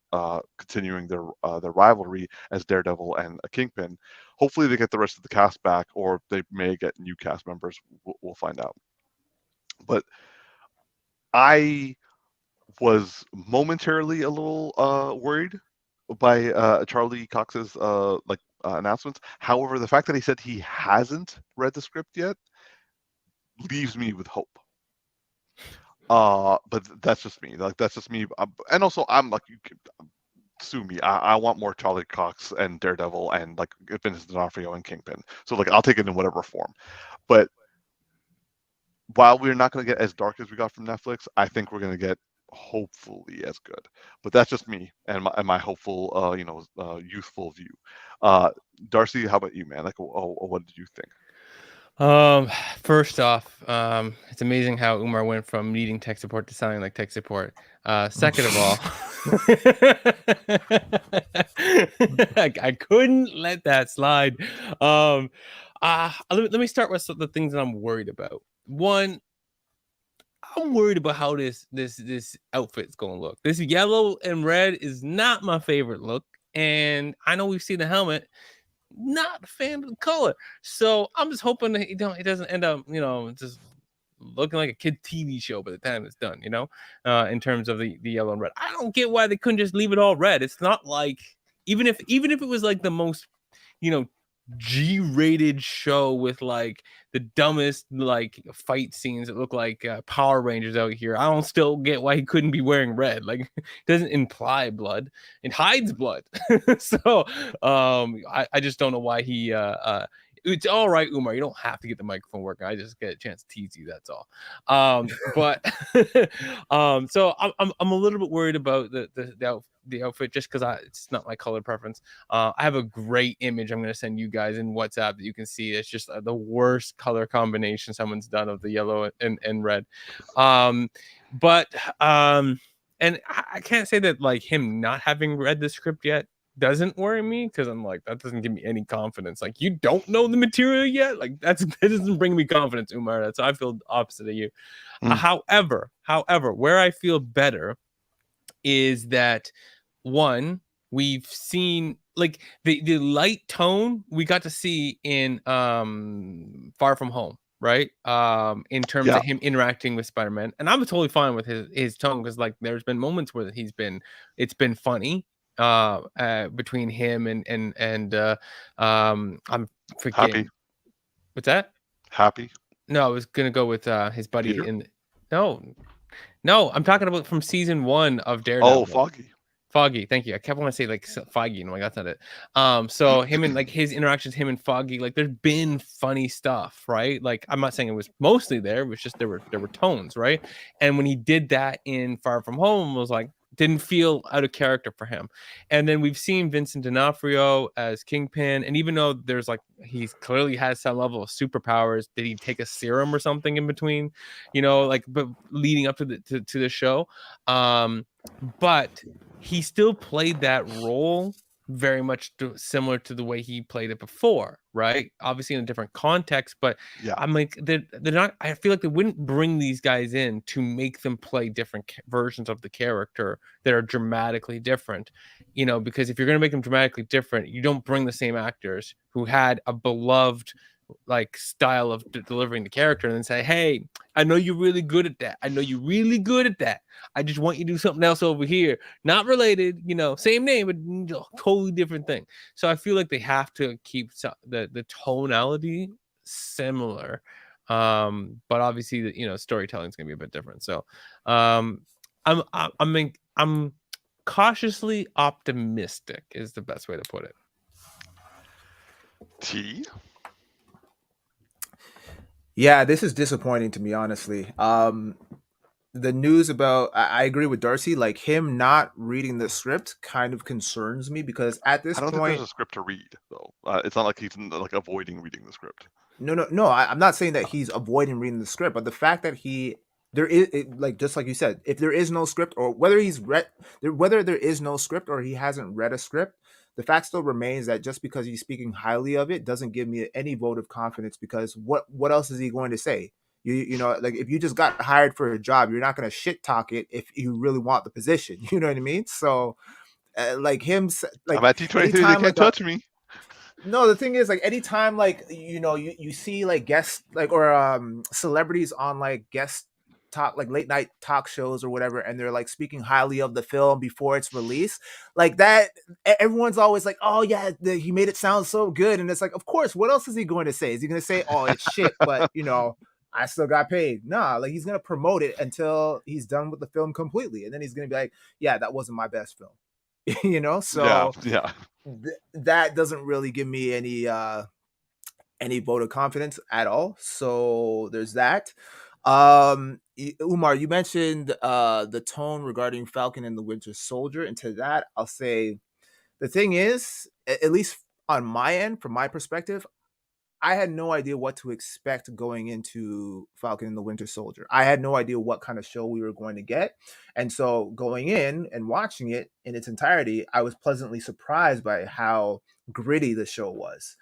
continuing their rivalry as Daredevil and a Kingpin. Hopefully they get the rest of the cast back, or they may get new cast members. We'll find out. But I was momentarily a little worried by Charlie Cox's announcements. However, the fact that he said he hasn't read the script yet leaves me with hope. But that's just me. Like that's just me. And also, I'm like, you can sue me. I want more Charlie Cox and Daredevil and like Vincent D'Onofrio and Kingpin. So like I'll take it in whatever form. But while we're not going to get as dark as we got from Netflix, I think we're going to get hopefully as good. But that's just me and my hopeful youthful view. Darcy, how about you, man? Like what did you think? First off, it's amazing how Umar went from needing tech support to sounding like tech support. Second of all, I couldn't let that slide. Let me start with the things that I'm worried about. One, I'm worried about how this outfit's gonna look. This yellow and red is not my favorite look, and I know we've seen the helmet. Not a fan of the color, so I'm just hoping that it doesn't end up, just looking like a kid TV show by the time it's done. In terms of the yellow and red, I don't get why they couldn't just leave it all red. It's not like even if it was like the most, G-rated show with like the dumbest like fight scenes that look like Power Rangers out here, I don't still get why he couldn't be wearing red. Like it doesn't imply blood, it hides blood. So I just don't know why he it's all right, Umar, you don't have to get the microphone working. I just get a chance to tease you, that's all. But so I'm a little bit worried about the outfit just because it's not my color preference. I have a great image I'm going to send you guys in WhatsApp that you can see. It's just the worst color combination someone's done of the yellow and red. And I can't say that like him not having read the script yet doesn't worry me, because I'm like, that doesn't give me any confidence. Like, you don't know the material yet? Like, that doesn't bring me confidence, Umar. That's I feel opposite of you. However, where I feel better is that, one, we've seen like the light tone we got to see in Far From Home, right? In terms of him interacting with Spider-Man, and I'm totally fine with his tone, because like there's been moments where it's been funny between him and I'm forgetting. Happy. What's that? Happy. No, I was gonna go with his buddy Peter? in. No, I'm talking about from season 1 of Daredevil. Oh, Foggy. Foggy, thank you. I kept wanting to say like Foggy, and I'm like, that's not it. So him and like his interactions, him and Foggy, like there's been funny stuff, right? Like I'm not saying it was mostly there, it was just there were tones, right? And when he did that in Far From Home, it was like didn't feel out of character for him. And then we've seen Vincent D'Onofrio as Kingpin, and even though there's like he's clearly has some level of superpowers, did he take a serum or something in between? You know, like but leading up to the show, but he still played that role very much similar to the way he played it before, right? Obviously in a different context, but Yeah. I'm like, they're not, I feel like they wouldn't bring these guys in to make them play different versions of the character that are dramatically different, you know, because if you're going to make them dramatically different, you don't bring the same actors who had a beloved like style of delivering the character and then say, hey, I know you're really good at that. I know you're really good at that. I just want you to do something else over here. Not related, you know, same name, but totally different thing. So I feel like they have to keep the tonality similar. But obviously the, you know, storytelling is going to be a bit different. So I'm cautiously optimistic is the best way to put it. T. Yeah, this is disappointing to me, honestly. The news about I agree with Darcy, like him not reading the script kind of concerns me because at this I don't think point, there's a script to read though. It's not like he's like avoiding reading the script. no, I'm not saying that he's avoiding reading the script, but the fact that there is like just like you said, if there is no script or whether whether there is no script or he hasn't read a script, the fact still remains that just because he's speaking highly of it doesn't give me any vote of confidence because what else is he going to say? You know, like if you just got hired for a job, you're not going to shit talk it if you really want the position. You know what I mean? So like him, like I'm at D23. They anytime, can't like, touch me. no, the thing is, like, anytime, like, you know, you see like guests, like, or celebrities on like guest talk, like late night talk shows or whatever, and they're like speaking highly of the film before it's released, like that, everyone's always like, oh yeah, he made it sound so good, and it's like, of course, what else is he going to say? Is he going to say, oh, it's shit, but you know, I still got paid? Nah, like he's going to promote it until he's done with the film completely, and then he's going to be like, yeah, that wasn't my best film. You know, so Yeah. that doesn't really give me any vote of confidence at all. So there's that. Umar, you mentioned the tone regarding Falcon and the Winter Soldier, and to that I'll say the thing is, at least on my end, from my perspective, I had no idea what to expect going into Falcon and the Winter Soldier. I had no idea what kind of show we were going to get. And so going in and watching it in its entirety, I was pleasantly surprised by how gritty the show was.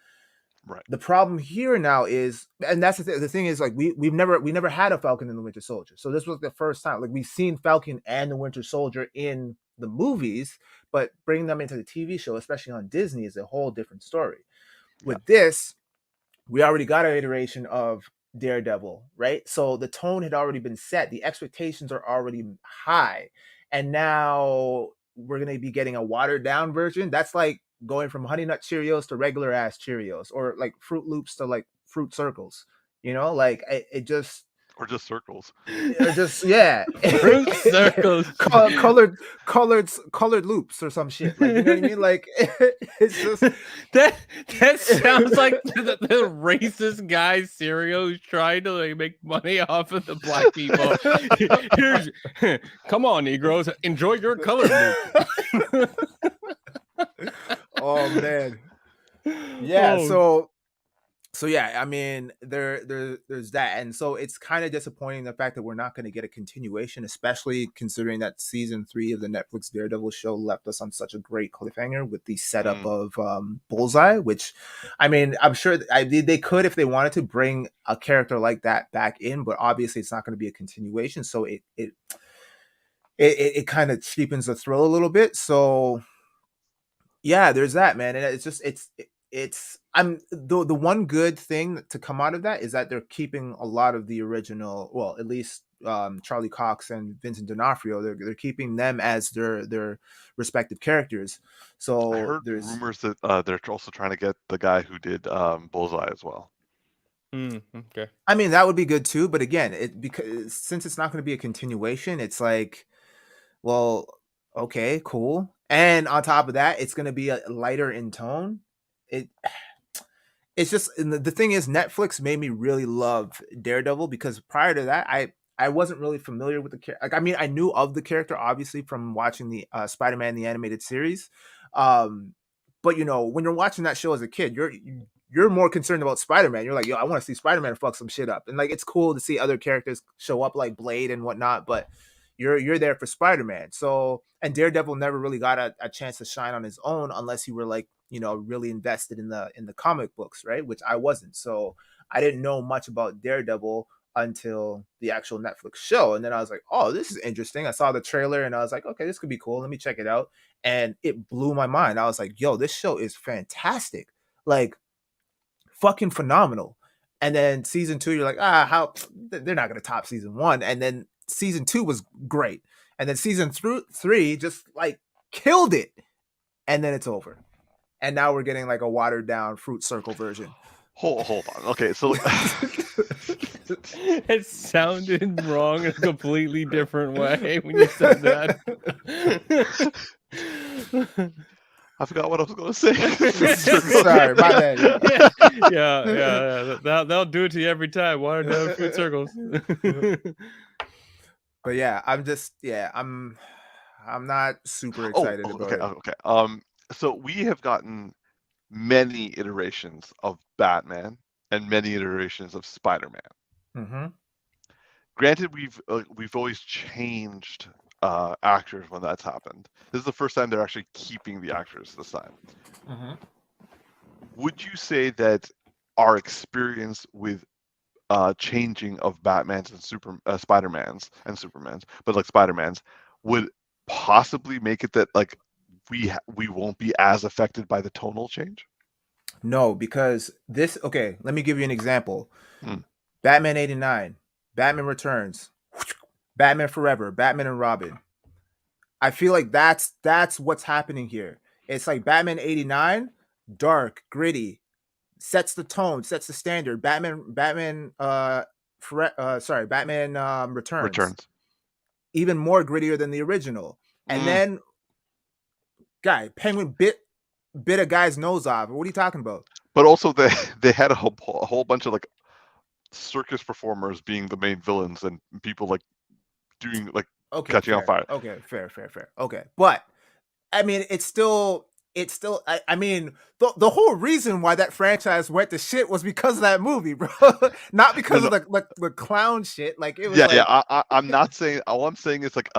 Right. The problem here now is, and that's the thing is, like we never had a Falcon and the Winter Soldier. So this was the first time. Like we've seen Falcon and the Winter Soldier in the movies, but bringing them into the TV show, especially on Disney, is a whole different story. With this, we already got an iteration of Daredevil, right? So the tone had already been set. The expectations are already high. And now we're going to be getting a watered down version. That's like going from Honey Nut Cheerios to regular ass Cheerios, or like Fruit Loops to like Fruit Circles. You know, like it just, or just circles, or just Fruit circles, colored loops or some shit. Like, you know what I mean? Like it's just that sounds like the racist guy cereal who's trying to like make money off of the black people. Come on, Negroes, enjoy your color loop. Oh man, yeah. So yeah, I mean, there's that, and so it's kind of disappointing the fact that we're not going to get a continuation, especially considering that season 3 of the Netflix Daredevil show left us on such a great cliffhanger with the setup of Bullseye. Which, I mean, I'm sure they could, if they wanted to, bring a character like that back in, but obviously it's not going to be a continuation, so it kind of cheapens the thrill a little bit. So yeah, there's that, man, and it's just I'm the one good thing to come out of that is that they're keeping a lot of the original, well, at least Charlie Cox and Vincent D'Onofrio, they're keeping them as their respective characters. So I heard there's rumors that they're also trying to get the guy who did Bullseye as well. Okay. I mean, that would be good too, but again, because since it's not going to be a continuation, it's like, well, okay, cool. And on top of that, it's going to be a lighter in tone. It it's just, and the thing is, Netflix made me really love Daredevil, because prior to that, I wasn't really familiar with the character. Like, I mean, I knew of the character obviously from watching the Spider-Man the animated series, but you know, when you're watching that show as a kid, you're more concerned about Spider-Man. You're like, yo, I want to see Spider-Man fuck some shit up, and like it's cool to see other characters show up like Blade and whatnot, but you're there for Spider-Man. So, and Daredevil never really got a chance to shine on his own unless you were like, you know, really invested in the comic books, right? Which I wasn't. So I didn't know much about Daredevil until the actual Netflix show. And then I was like, oh, this is interesting. I saw the trailer and I was like, okay, this could be cool. Let me check it out. And it blew my mind. I was like, yo, this show is fantastic. Like, fucking phenomenal. And then season 2, you're like, how they're not gonna top season 1. And then season 2 was great. And then season 3 just like killed it. And then it's over. And now we're getting like a watered down Fruit Circle version. Hold on. Okay, so It sounded wrong in a completely different way when you said that. I forgot what I was going to say. Sorry, my bad. Yeah. They'll do it to you every time. Watered down Fruit Circles. But yeah, I'm not super excited about it. Okay. So we have gotten many iterations of Batman and many iterations of Spider-Man. Mm-hmm. Granted, we've always changed actors when that's happened. This is the first time they're actually keeping the actors this time. Mm-hmm. Would you say that our experience with changing of Batman's and Spider-Man's and Superman's, but like Spider-Man's, would possibly make it that like we won't be as affected by the tonal change? No, because okay, let me give you an example. Hmm. Batman 89, Batman Returns, Batman Forever, Batman and Robin. I feel like that's what's happening here. It's like Batman 89, dark, gritty, sets the tone, sets the standard. Batman Returns. Even more grittier than the original. And then Penguin bit a guy's nose off. What are you talking about? But also they had a whole bunch of like circus performers being the main villains and people like doing like catching on fire. Okay, fair. Okay, but I mean, it's still. I mean, the whole reason why that franchise went to shit was because of that movie, bro. Not because of the clown shit. Like it was. I'm not saying. All I'm saying is like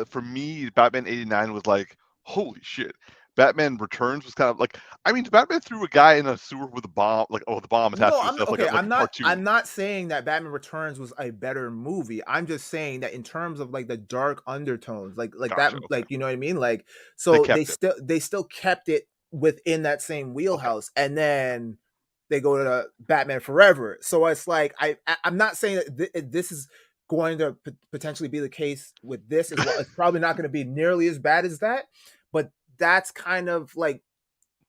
for me, Batman 89 was like, holy shit. Batman Returns was kind of like, I mean, Batman threw a guy in a sewer with a bomb, the bomb attached to himself. Okay, like I'm not. cartoon. I'm not saying that Batman Returns was a better movie. I'm just saying that in terms of like the dark undertones, like gotcha, that, okay. Like, you know what I mean? Like, so they still kept it within that same wheelhouse, okay. And then they go to Batman Forever. So it's like I'm not saying that this is going to potentially be the case with this as well. It's probably not going to be nearly as bad as that, but that's kind of like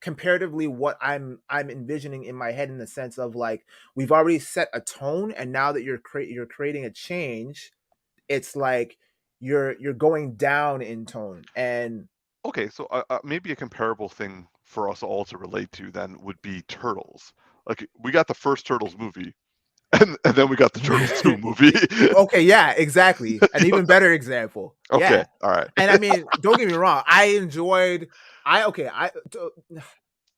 comparatively what I'm envisioning in my head, in the sense of like, we've already set a tone, and now that you're creating a change, it's like you're going down in tone. And okay, so maybe a comparable thing for us all to relate to then would be Turtles. Like, we got the first Turtles movie, and then we got the Turtles 2 movie. Okay, yeah, exactly. An even better example. Okay, yeah. All right. And I mean, don't get me wrong.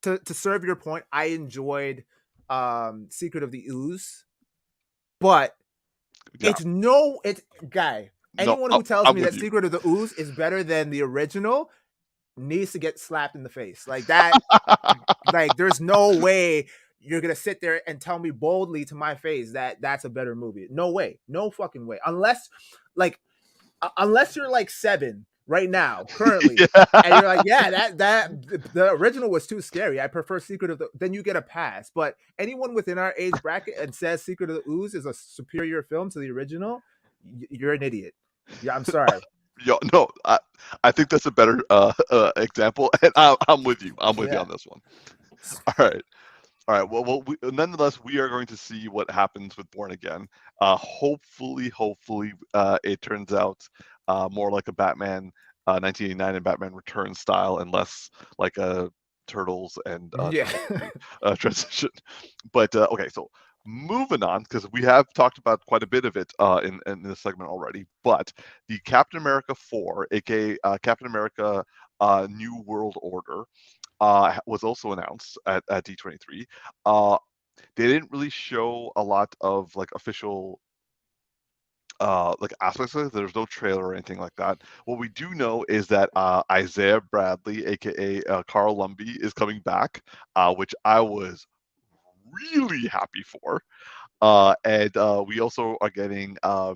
To serve your point, I enjoyed Secret of the Ooze, but anyone who tells me that Secret of the Ooze is better than the original needs to get slapped in the face. Like that, like there's no way you're gonna sit there and tell me boldly to my face that that's a better movie. No way. No fucking way. Unless you're like 7 right now, currently, and you're like, yeah, that the original was too scary. I prefer Secret of the. Then you get a pass. But anyone within our age bracket and says Secret of the Ooze is a superior film to the original, you're an idiot. Yeah, I'm sorry. No, I think that's a better example, and I'm with you. I'm with you on this one. All All right. Well, nonetheless, we are going to see what happens with Born Again. Hopefully, it turns out more like a Batman 1989 and Batman Returns style, and less like a Turtles and Yeah. transition. But okay, so moving on, because we have talked about quite a bit of it in this segment already. But the Captain America 4, aka Captain America New World Order, was also announced at D23. They didn't really show a lot of like official like aspects of it. There's no trailer or anything like that. What we do know is that Isaiah Bradley, aka Carl Lumbly, is coming back, which I was really happy for. And we also are getting oh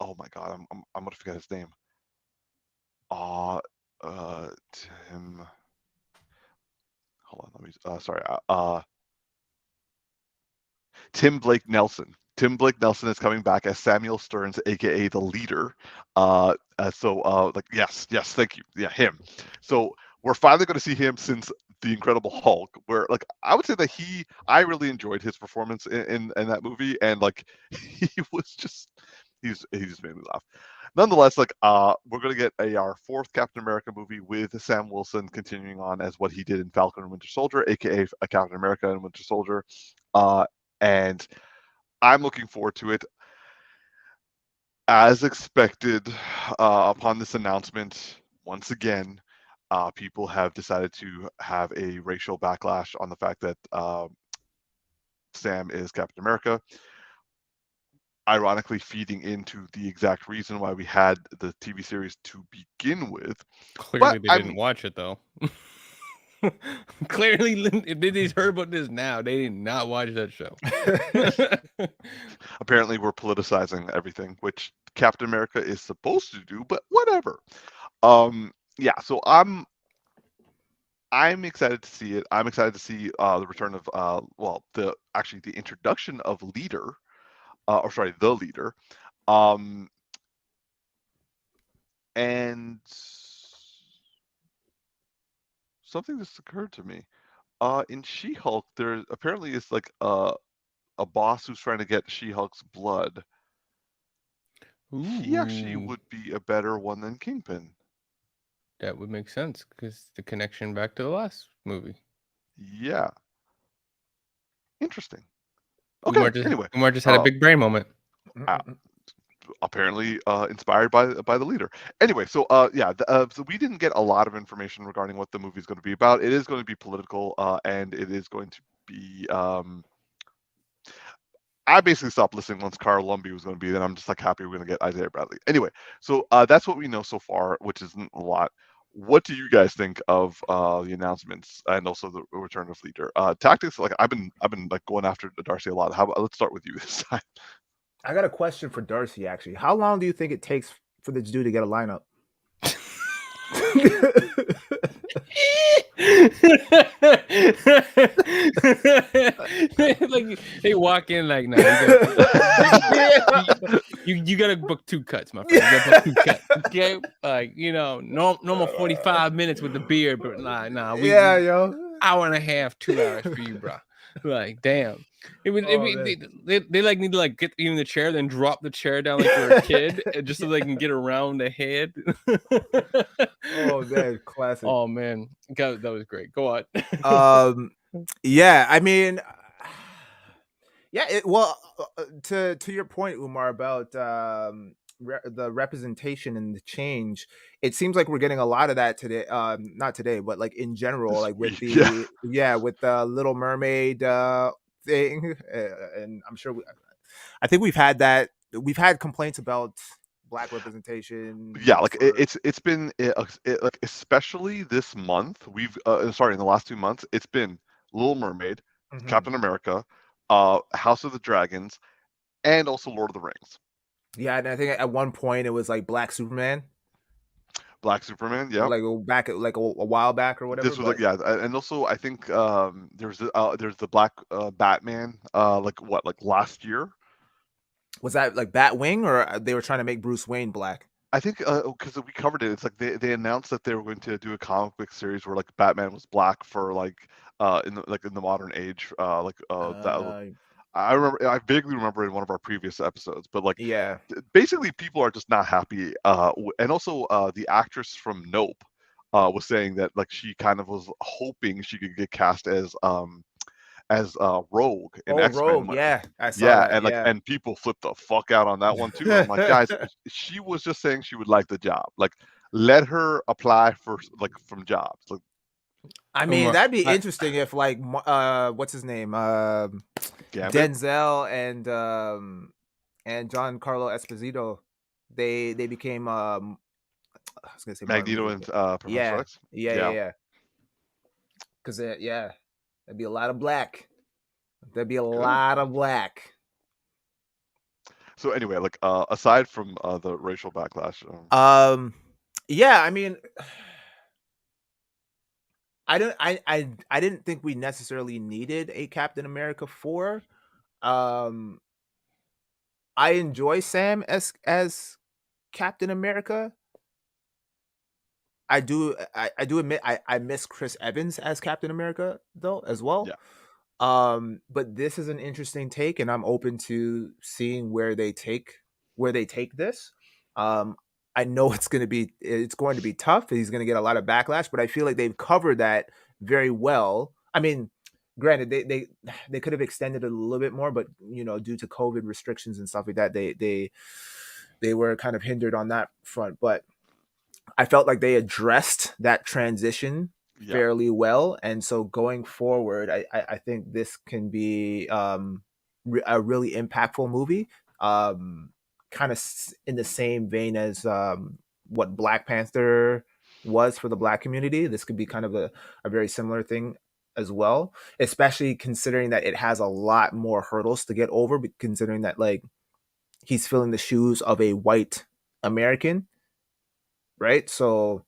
my god, I'm gonna forget his name. Tim. Hold on, let me. Sorry. Tim Blake Nelson. Tim Blake Nelson is coming back as Samuel Stearns, aka the Leader. Like yes, thank you. Yeah, him. So we're finally going to see him since the Incredible Hulk, where like I would say that I really enjoyed his performance in that movie, and like he just made me laugh. Nonetheless, like we're gonna get our fourth Captain America movie with Sam Wilson continuing on as what he did in Falcon and Winter Soldier, aka a Captain America and Winter Soldier, and I'm looking forward to it. As expected, upon this announcement, once again, people have decided to have a racial backlash on the fact that Sam is Captain America. Ironically, feeding into the exact reason why we had the TV series to begin with. Clearly, they didn't watch it though. Clearly, if they heard about this now, they did not watch that show. Apparently, we're politicizing everything, which Captain America is supposed to do, but whatever. Yeah, so I'm excited to see it. I'm excited to see the return of the introduction of Leader. The Leader. And something just occurred to me. In She-Hulk, there apparently is like a boss who's trying to get She-Hulk's blood. Ooh. He actually would be a better one than Kingpin. That would make sense because the connection back to the last movie. Yeah. Interesting. Okay. Umar just had a big brain moment. Apparently inspired by the Leader. Anyway, so so we didn't get a lot of information regarding what the movie is going to be about. It is going to be political, and it is going to be. I basically stopped listening once Carl Lumbly was going to be. Then I'm just like happy we're going to get Isaiah Bradley. Anyway, so that's what we know so far, which isn't a lot. What do you guys think of the announcements and also the return of Leader? Tactix, like I've been like going after Darcy a lot. Let's start with you this time. I got a question for Darcy, actually. How long do you think it takes for this dude to get a lineup? Like they walk in like, no, you gotta book 2 cuts, my friend. You gotta book 2 cuts, okay? Like, normal 45 minutes with the beer, but nah, yo, hour and a half, 2 hours for you, bro. Like, damn. They like need to like get you in the chair, then drop the chair down like you're a kid, just so they can get around the head. Oh man, classic. Oh man, God, that was great. Go on. Yeah, I mean, to your point, Umar, about the representation and the change, it seems like we're getting a lot of that today. Not today, but like in general, like with the with the Little Mermaid thing, and I'm sure I think we've had that. We've had complaints about Black representation. Yeah, like it's been like especially this month. We've in the last 2 months, it's been Little Mermaid, Captain America, House of the Dragons, and also Lord of the Rings. Yeah, and I think at one point it was like Black Superman. Black Superman, yeah, like back like a while back or whatever. This was and also I think there's the Black Batman like last year. Was that like Batwing, or they were trying to make Bruce Wayne black? I think because we covered it, it's like they announced that they were going to do a comic book series where like Batman was black for like in the modern age, that I vaguely remember in one of our previous episodes, but like Yeah. basically people are just not happy. And also the actress from Nope was saying that like she kind of was hoping she could get cast as Rogue in X-Men. Rogue, yeah, I saw Yeah, that. and like Yeah. and people flipped the fuck out on that one too. I'm like, guys, she was just saying she would like the job. Like, let her apply for like from jobs. Like, I mean, Umar, that'd be interesting if like what's his name? Gambit? Denzel and Giancarlo Esposito, they became I was gonna say Magneto and Professor yeah. X. Yeah. Because that'd be a lot of black. There'd be a lot of black. So anyway, like aside from the racial backlash, Yeah, I mean, I didn't think we necessarily needed a Captain America 4. I enjoy Sam as Captain America. I do admit I miss Chris Evans as Captain America though as well. Yeah. But this is an interesting take, and I'm open to seeing where they take this. I know it's going to be tough. He's going to get a lot of backlash, but I feel like they've covered that very well. I mean, granted, they could have extended it a little bit more, but due to COVID restrictions and stuff like that, they were kind of hindered on that front. But I felt like they addressed that transition fairly well, and so going forward, I think this can be a really impactful movie, kind of in the same vein as what Black Panther was for the Black community. This could be kind of a very similar thing as well, especially considering that it has a lot more hurdles to get over, considering that like he's filling the shoes of a white American, right? So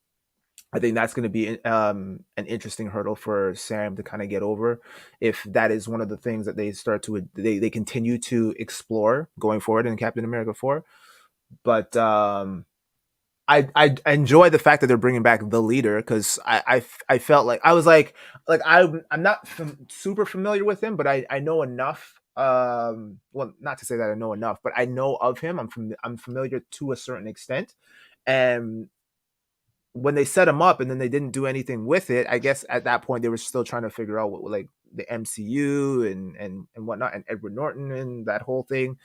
I think that's going to be an interesting hurdle for Sam to kind of get over, if that is one of the things that they continue to explore going forward in Captain America 4. But I enjoy the fact that they're bringing back the leader, because I felt like I was like I'm not super familiar with him, but I know enough. Well, not to say that I know enough, but I know of him. I'm familiar to a certain extent, and when they set him up and then they didn't do anything with it, I guess at that point they were still trying to figure out what like the MCU and whatnot, and Edward Norton and that whole thing.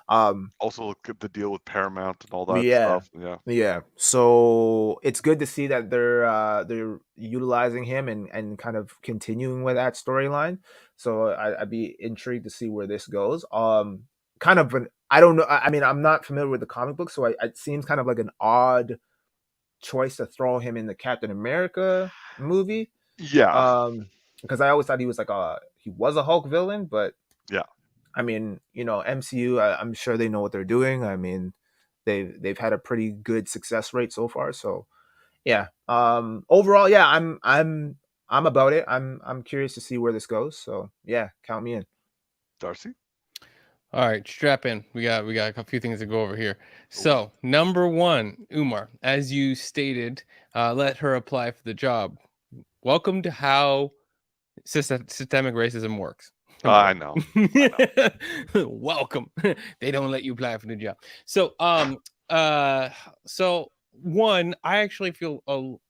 Also the deal with Paramount and all that stuff. Yeah. So it's good to see that they're utilizing him and kind of continuing with that storyline. So I'd be intrigued to see where this goes. Kind of I don't know. I mean, I'm not familiar with the comic book, so it seems kind of like an odd choice to throw him in the Captain America movie. Yeah. Because I always thought he was he was a Hulk villain, but yeah. I mean, MCU, I'm sure they know what they're doing. I mean, they've had a pretty good success rate so far. So yeah. Overall, yeah, I'm about it. I'm curious to see where this goes. So yeah, count me in. Darcy? All right, strap in. We got a few things to go over here. So, number one, Umar, as you stated, let her apply for the job. Welcome to how systemic racism works. I know. Welcome. They don't let you apply for the job. So, so one, I actually feel out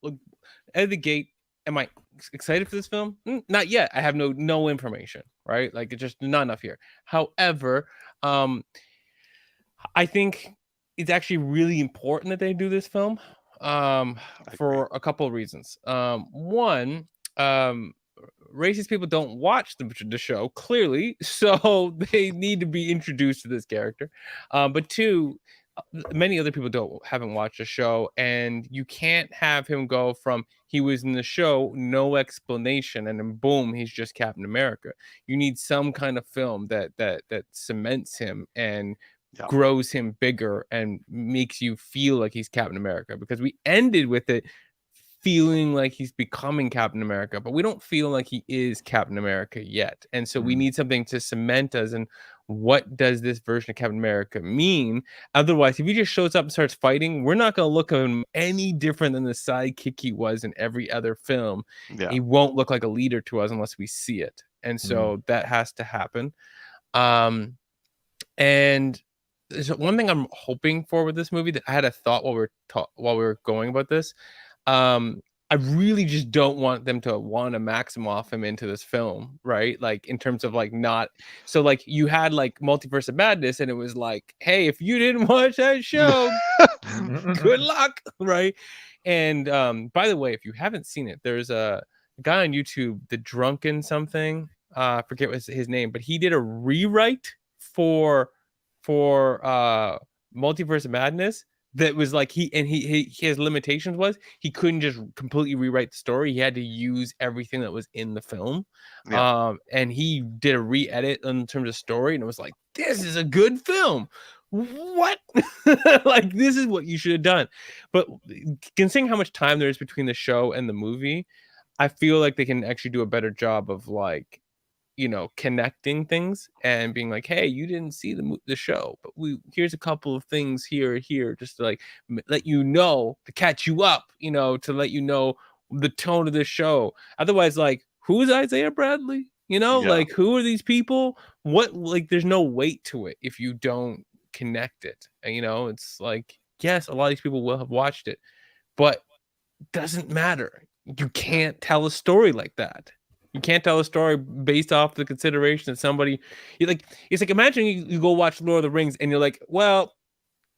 of the gate. Am I excited for this film? Not yet. I have no information, right? Like, it's just not enough here. However, I think it's actually really important that they do this film for a couple of reasons. One, racist people don't watch the show, clearly, so they need to be introduced to this character. But two, many other people haven't watched the show, and you can't have him go from he was in the show, no explanation, and then boom, he's just Captain America. You need some kind of film that cements him and grows him bigger and makes you feel like he's Captain America, because we ended with it feeling like he's becoming Captain America, but we don't feel like he is Captain America yet. And so we need something to cement us. And what does this version of Captain America mean? Otherwise, if he just shows up and starts fighting, we're not going to look at him any different than the sidekick he was in every other film. Yeah. He won't look like a leader to us unless we see it. And so that has to happen. And there's one thing I'm hoping for with this movie that I had a thought while we were going about this. I really just don't want them to want to Maximoff him into this film, right? Like in terms of like not so like you had like Multiverse of Madness, and it was like, hey, if you didn't watch that show, good luck, right? And by the way, if you haven't seen it, there's a guy on YouTube, the Drunken something, I forget what his name, but he did a rewrite for Multiverse of Madness. That was like his limitations was he couldn't just completely rewrite the story. He had to use everything that was in the film. Yeah. And he did a re-edit in terms of story, and it was like, this is a good film. What? Like, this is what you should have done. But considering how much time there is between the show and the movie, I feel like they can actually do a better job of like, you know, connecting things and being like, hey, you didn't see the show, but here's a couple of things here just to like let you know, to catch you up, you know, to let you know the tone of the show. Otherwise, like, who is Isaiah Bradley? You know, like, who are these people? What, like, there's no weight to it if you don't connect it. And, you know, it's like, yes, a lot of these people will have watched it, but it doesn't matter. You can't tell a story like that. You can't tell a story based off the consideration that somebody, it's like imagine you go watch Lord of the Rings and you're like, well,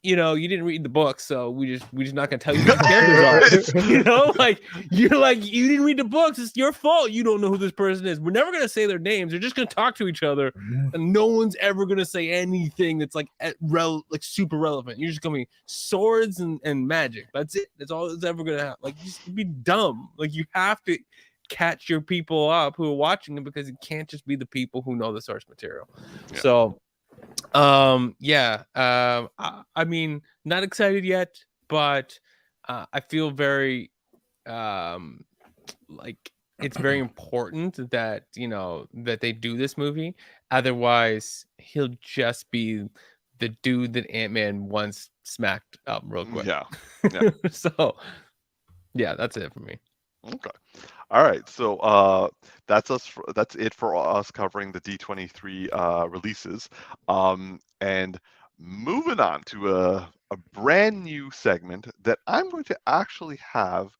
you know, you didn't read the book, so we're just not gonna tell you who the characters are. You know, like you didn't read the books, it's your fault. You don't know who this person is. We're never gonna say their names. They're just gonna talk to each other, and no one's ever gonna say anything that's like like super relevant. You're just gonna be swords and magic. That's it. That's all that's ever gonna happen. Like, just be dumb. Like, you have to catch your people up who are watching it, because it can't just be the people who know the source material. So I mean, not excited yet, but I feel very like it's very important that, you know, that they do this movie. Otherwise, he'll just be the dude that Ant-Man once smacked up real quick. So yeah, that's it for me. Okay. All right. So that's it for us covering the D23 releases. And moving on to a brand new segment that I'm going to actually have.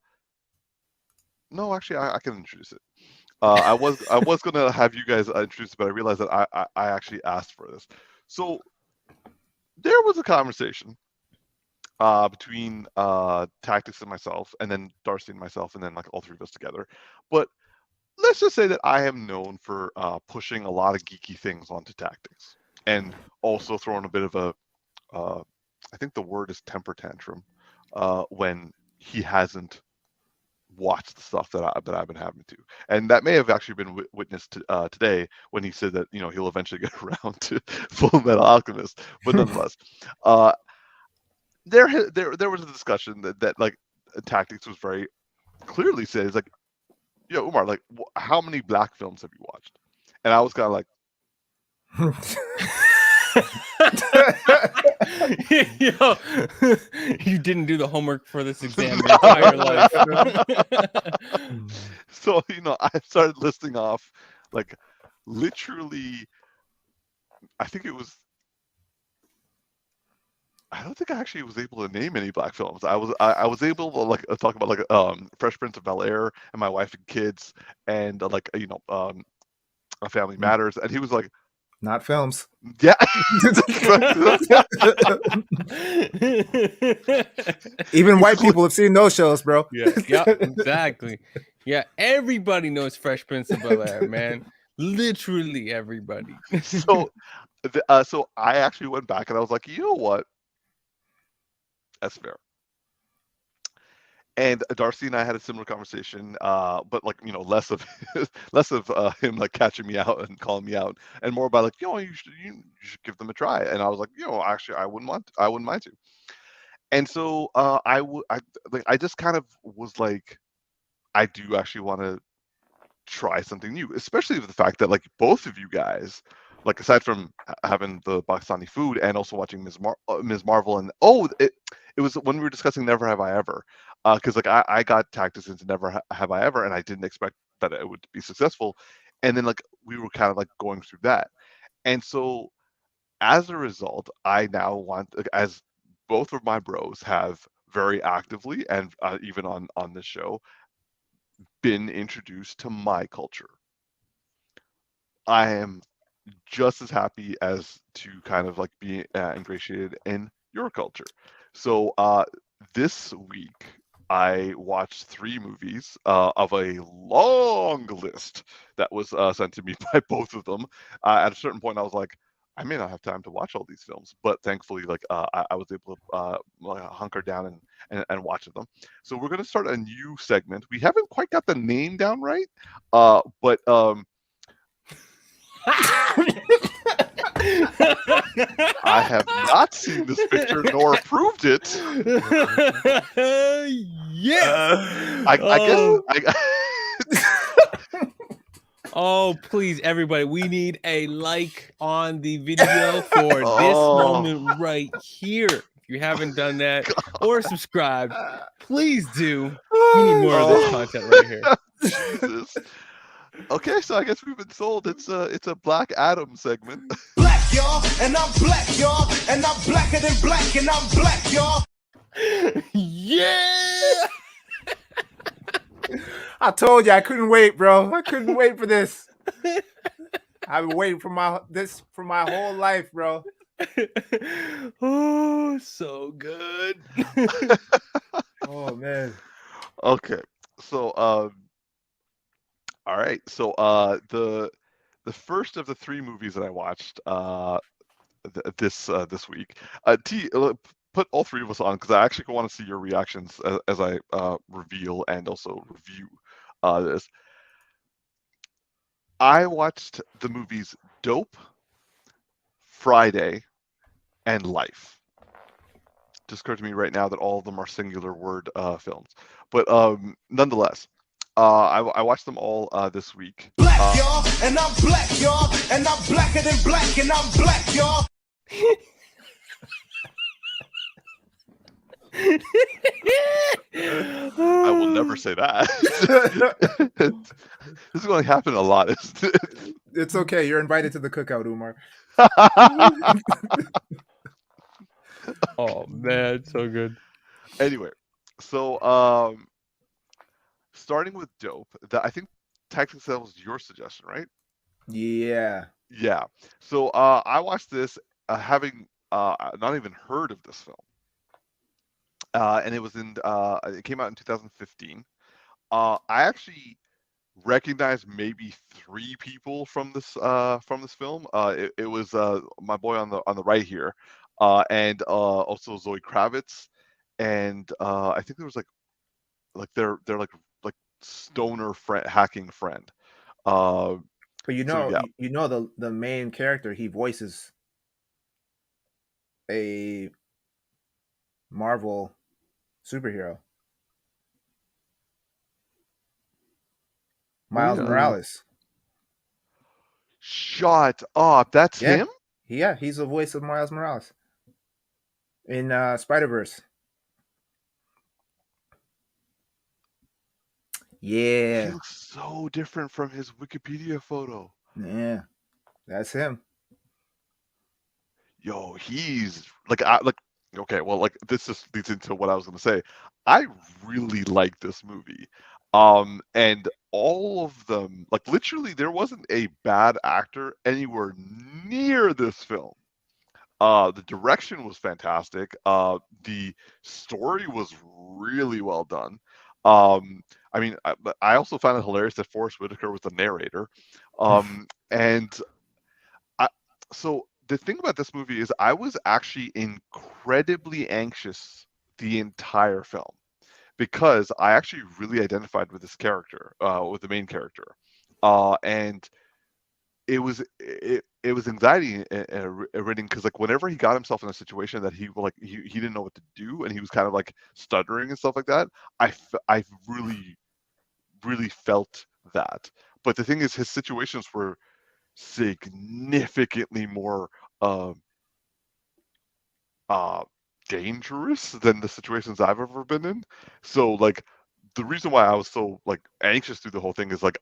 No, actually, I can introduce it. I was going to have you guys introduce it, but I realized that I actually asked for this. So there was a conversation between Tactix and myself, and then Darcy and myself, and then like all three of us together. But let's just say that I am known for pushing a lot of geeky things onto Tactix, and also throwing a bit of a, I think the word is temper tantrum, when he hasn't watched the stuff that I've been having to. And that may have actually been witnessed today when he said that, you know, he'll eventually get around to Full Metal Alchemist. But nonetheless, there was a discussion that like Tactix was very clearly said, it's like, yo, Umar, like, how many black films have you watched? And I was kind of like, yo, you didn't do the homework for this exam your entire life. So, you know, I started listing off like literally, I don't think I actually was able to name any black films. I was able to like talk about like Fresh Prince of Bel-Air and My Wife and Kids, and like, you know, A Family Matters, and he was like, not films. Yeah. Even white people have seen those shows, bro. Yeah, exactly. Yeah, everybody knows Fresh Prince of Bel-Air, man. Literally everybody. So I actually went back and I was like, you know what? That's fair. And Darcy and I had a similar conversation, but like, you know, less of him like catching me out and calling me out, and more about like, you know, you should give them a try. And I was like, you know, actually, I wouldn't mind to. And so I just kind of was like, I do actually want to try something new, especially with the fact that like both of you guys like aside from having the Pakistani food and also watching Ms. Marvel, and it was when we were discussing Never Have I Ever, because like I got Tactix into Never Have I Ever, and I didn't expect that it would be successful, and then like we were kind of like going through that, and so as a result, I now want, as both of my bros have very actively and even on this show been introduced to my culture. I am just as happy as to kind of like be ingratiated in your culture. So this week I watched 3 movies of a long list that was sent to me by both of them. At a certain point, I was like, I may not have time to watch all these films, but thankfully, like I was able to hunker down and watch them. So we're going to start a new segment. We haven't quite got the name down right, but I have not seen this picture nor approved it. Yes. I guess. Oh, please, everybody, we need a like on the video for this moment right here. If you haven't done that or subscribed, please do. We need more of this content right here. Jesus. Okay, so I guess we've been sold. It's a Black Adam segment. Black, y'all, and I'm black, y'all, and I'm blacker than black, and I'm black, y'all. Yeah. I told you I couldn't wait, bro. I couldn't wait for this. I've been waiting for my whole life, bro. Oh, so good. Oh man. Okay, so all right, so the first of the 3 movies that I watched this week. T, put all 3 of us on because I actually want to see your reactions as I reveal and also review this. I watched the movies Dope, Friday, and Life. Just occurred to me right now that all of them are singular word films, but nonetheless, I watched them all this week. Black, y'all, and I'm black, y'all, and I'm blacker than black, and I'm black, y'all. I will never say that. This is going to happen a lot. It's okay. You're invited to the cookout, Umar. Oh man, so good. Anyway, so starting with Dope, I think Tactix, that was your suggestion, right? Yeah. Yeah. So I watched this having not even heard of this film. And it came out in 2015. I actually recognized maybe 3 people from this film. It was my boy on the right here, and also Zoe Kravitz, and I think there was like they're like stoner hacking friend. But you know, yeah. you know the main character, he voices a Marvel superhero, Miles Morales. Shut up! That's him. Yeah, he's the voice of Miles Morales in Spider-Verse. Yeah. He looks so different from his Wikipedia photo. Yeah, that's him. Yo, he's like okay, well, like this just leads into what I was gonna say. I really like this movie. And all of them, like literally there wasn't a bad actor anywhere near this film. The direction was fantastic. The story was really well done. I mean, I also found it hilarious that Forrest Whitaker was the narrator. And so the thing about this movie is I was actually incredibly anxious the entire film because I actually really identified with this character, with the main character, and it was anxiety ridden because like whenever he got himself in a situation that he didn't know what to do and he was kind of like stuttering and stuff like that, I really felt that. But the thing is, his situations were significantly more dangerous than the situations I've ever been in. So like the reason why I was so like anxious through the whole thing is like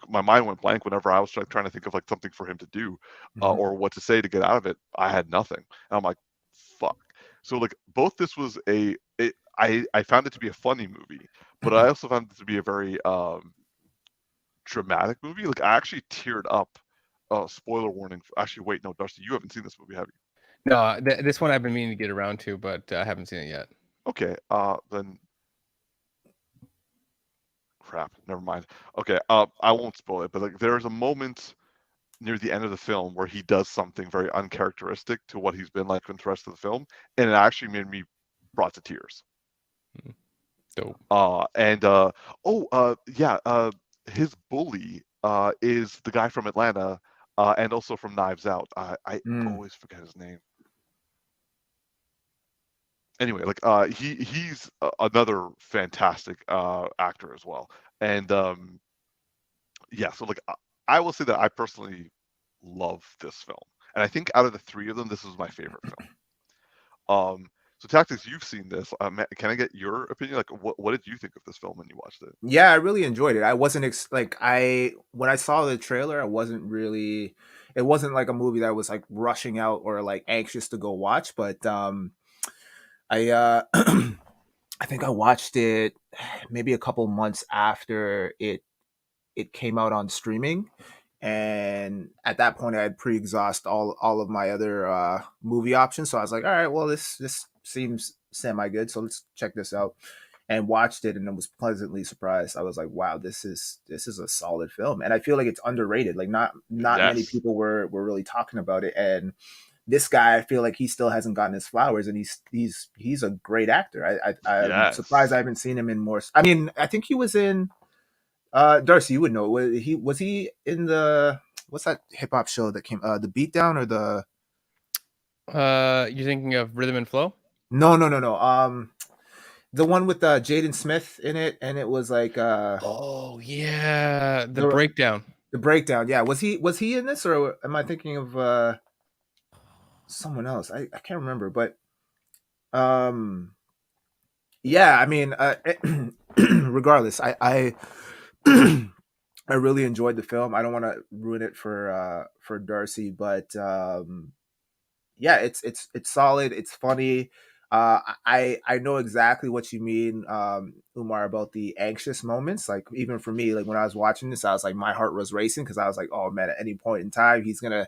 my mind went blank whenever I was trying to think of like something for him to do or what to say to get out of it. I had nothing, and I'm like, fuck. So like both this was I found it to be a funny movie, but I also found it to be a very dramatic movie. Like I actually teared up. Spoiler warning. Actually, wait, no, Darcy, you haven't seen this movie, have you? No, this one I've been meaning to get around to, but I haven't seen it yet. Okay, then crap, never mind. Okay, I won't spoil it, but like there's a moment near the end of the film where he does something very uncharacteristic to what he's been like in the rest of the film, and it actually made me brought to tears. Dope. His bully is the guy from Atlanta and also from Knives Out. I always forget his name. Anyway, like he's another fantastic actor as well, and yeah. So like I will say that I personally love this film, and I think out of the three of them, this was my favorite film. So Tactix, you've seen this. Can I get your opinion? Like, what did you think of this film when you watched it? Yeah, I really enjoyed it. I wasn't when I saw the trailer, it wasn't like a movie that I was like rushing out or like anxious to go watch, but I I think I watched it maybe a couple months after it came out on streaming, and at that point I had pre-exhaust all of my other movie options. So I was like, all right, well this seems semi good, so let's check this out. And watched it, and I was pleasantly surprised. I was like, wow, this is a solid film, and I feel like it's underrated. Like not many people were really talking about it, and this guy, I feel like he still hasn't gotten his flowers, and he's a great actor. I'm surprised I haven't seen him in more. I mean, I think he was in Darcy, you would know. Was he in the what's that hip hop show that came the Beatdown or the you're thinking of Rhythm and Flow? No. The one with Jaden Smith in it, and it was like oh yeah, the breakdown. The breakdown, yeah. Was he in this, or am I thinking of someone else? I can't remember, but yeah. I mean, regardless, I I really enjoyed the film. I don't want to ruin it for Darcy, but yeah, it's solid. It's funny. I know exactly what you mean, Umar, about the anxious moments. Like even for me, like when I was watching this, I was like, my heart was racing because I was like, oh man, at any point in time, he's gonna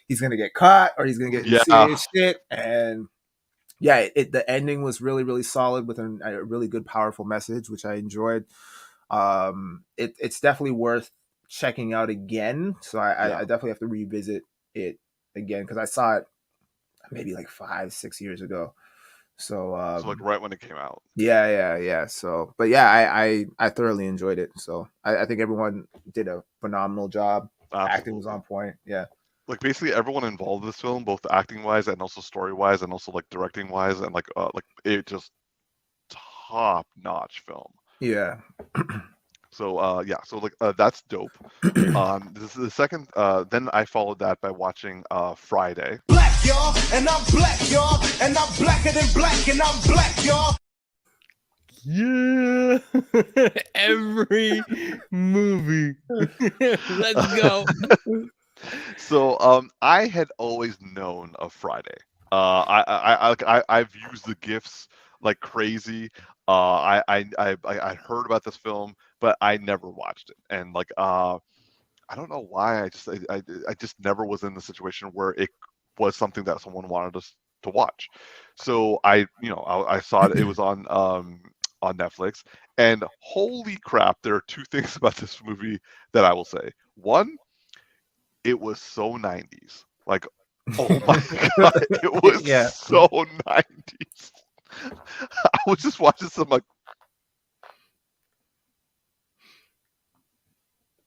get caught or he's gonna get serious shit. And yeah, the ending was really, really solid with a really good, powerful message, which I enjoyed. It's definitely worth checking out again. So I definitely have to revisit it again because I saw it maybe like 5-6 years ago. So like right when it came out. Yeah. So, but yeah, I thoroughly enjoyed it. So I think everyone did a phenomenal job. Absolutely. Acting was on point. Yeah. Like basically everyone involved in this film, both acting wise and also story wise, and also like directing wise, and like it just top notch film. Yeah. So so like that's dope. This is the second. Then I followed that by watching Friday. Black y'all, and I'm black y'all, and I'm blacker than black, and I'm black y'all. Yeah, every movie. Let's go. So I had always known of Friday. I've used the GIFs like crazy. I heard about this film, but I never watched it, and like I don't know why. I just never was in the situation where it was something that someone wanted us to watch. So I saw it. It was on Netflix, and holy crap, there are two things about this movie that I will say. One, it was so 90s. Like, oh my god, it was so 90s. I was just watching some like.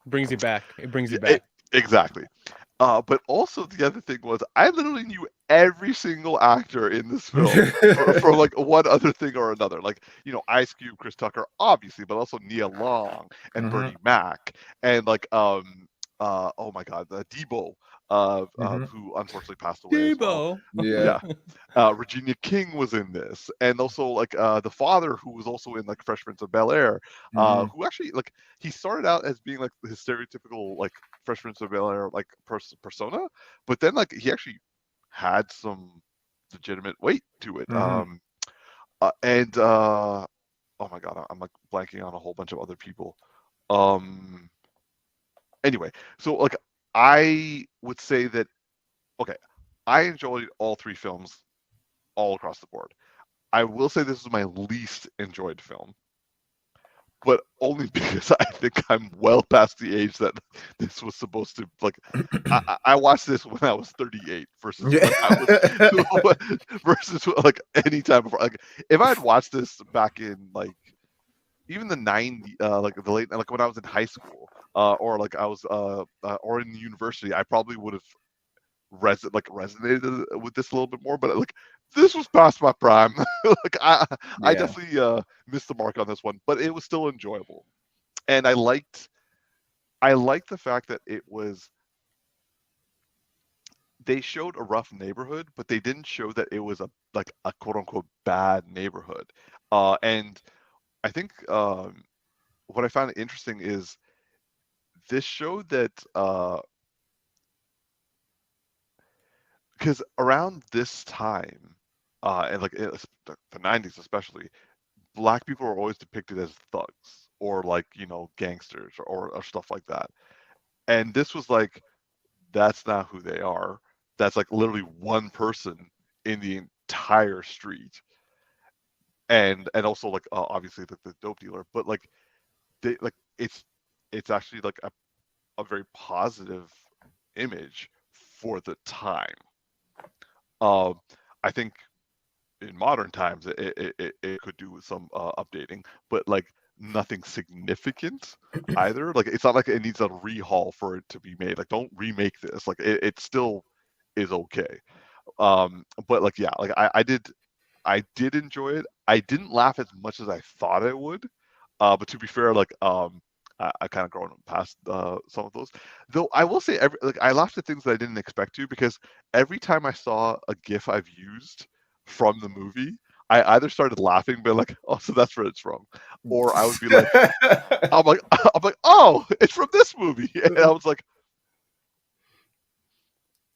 Brings you back. It brings you back. Exactly. But also the other thing was I literally knew every single actor in this film for like one other thing or another. Like, Ice Cube, Chris Tucker, obviously, but also Nia Long and Bernie Mac. And like oh my god, Debo, Mhm. who unfortunately passed away as well. Debo. Yeah. Regina King was in this, and also like the father, who was also in like Fresh Prince of Bel-Air, Mhm. who actually like he started out as being like his stereotypical like Fresh Prince of Bel-Air like persona, but then like he actually had some legitimate weight to it. Mhm. And oh my god, I'm like blanking on a whole bunch of other people. Anyway, so like I would say that okay, I enjoyed all three films all across the board. I will say this is my least enjoyed film, but only because I think I'm well past the age that this was supposed to like. I watched this when I was 38 versus when I was versus like any time before. Like if I had watched this back in like even the 90 like the late like when I was in high school or like I was or in university, I probably would have resonated with this a little bit more, but like this was past my prime. Like I Yeah. definitely missed the mark on this one, but it was still enjoyable. And I liked the fact that it was they showed a rough neighborhood, but they didn't show that it was a like a quote unquote bad neighborhood. And I think what I found interesting is this showed that because around this time, and like the 90s especially, black people are always depicted as thugs or like gangsters or stuff like that. And this was like that's not who they are. That's like literally one person in the entire street, and also like obviously the dope dealer, but like they like it's actually like a very positive image for the time. I think in modern times it could do with some updating, but like nothing significant either. Like it's not like it needs a rehaul for it to be made. Like don't remake this. Like it still is okay. But like yeah, like I did enjoy it. I didn't laugh as much as I thought I would. But to be fair, like I kind of grown past some of those. Though I will say, I laughed at things that I didn't expect to, because every time I saw a GIF I've used from the movie, I either started laughing, but like, oh, so that's where it's from, or I would be like, I'm like, oh, it's from this movie, and I was like,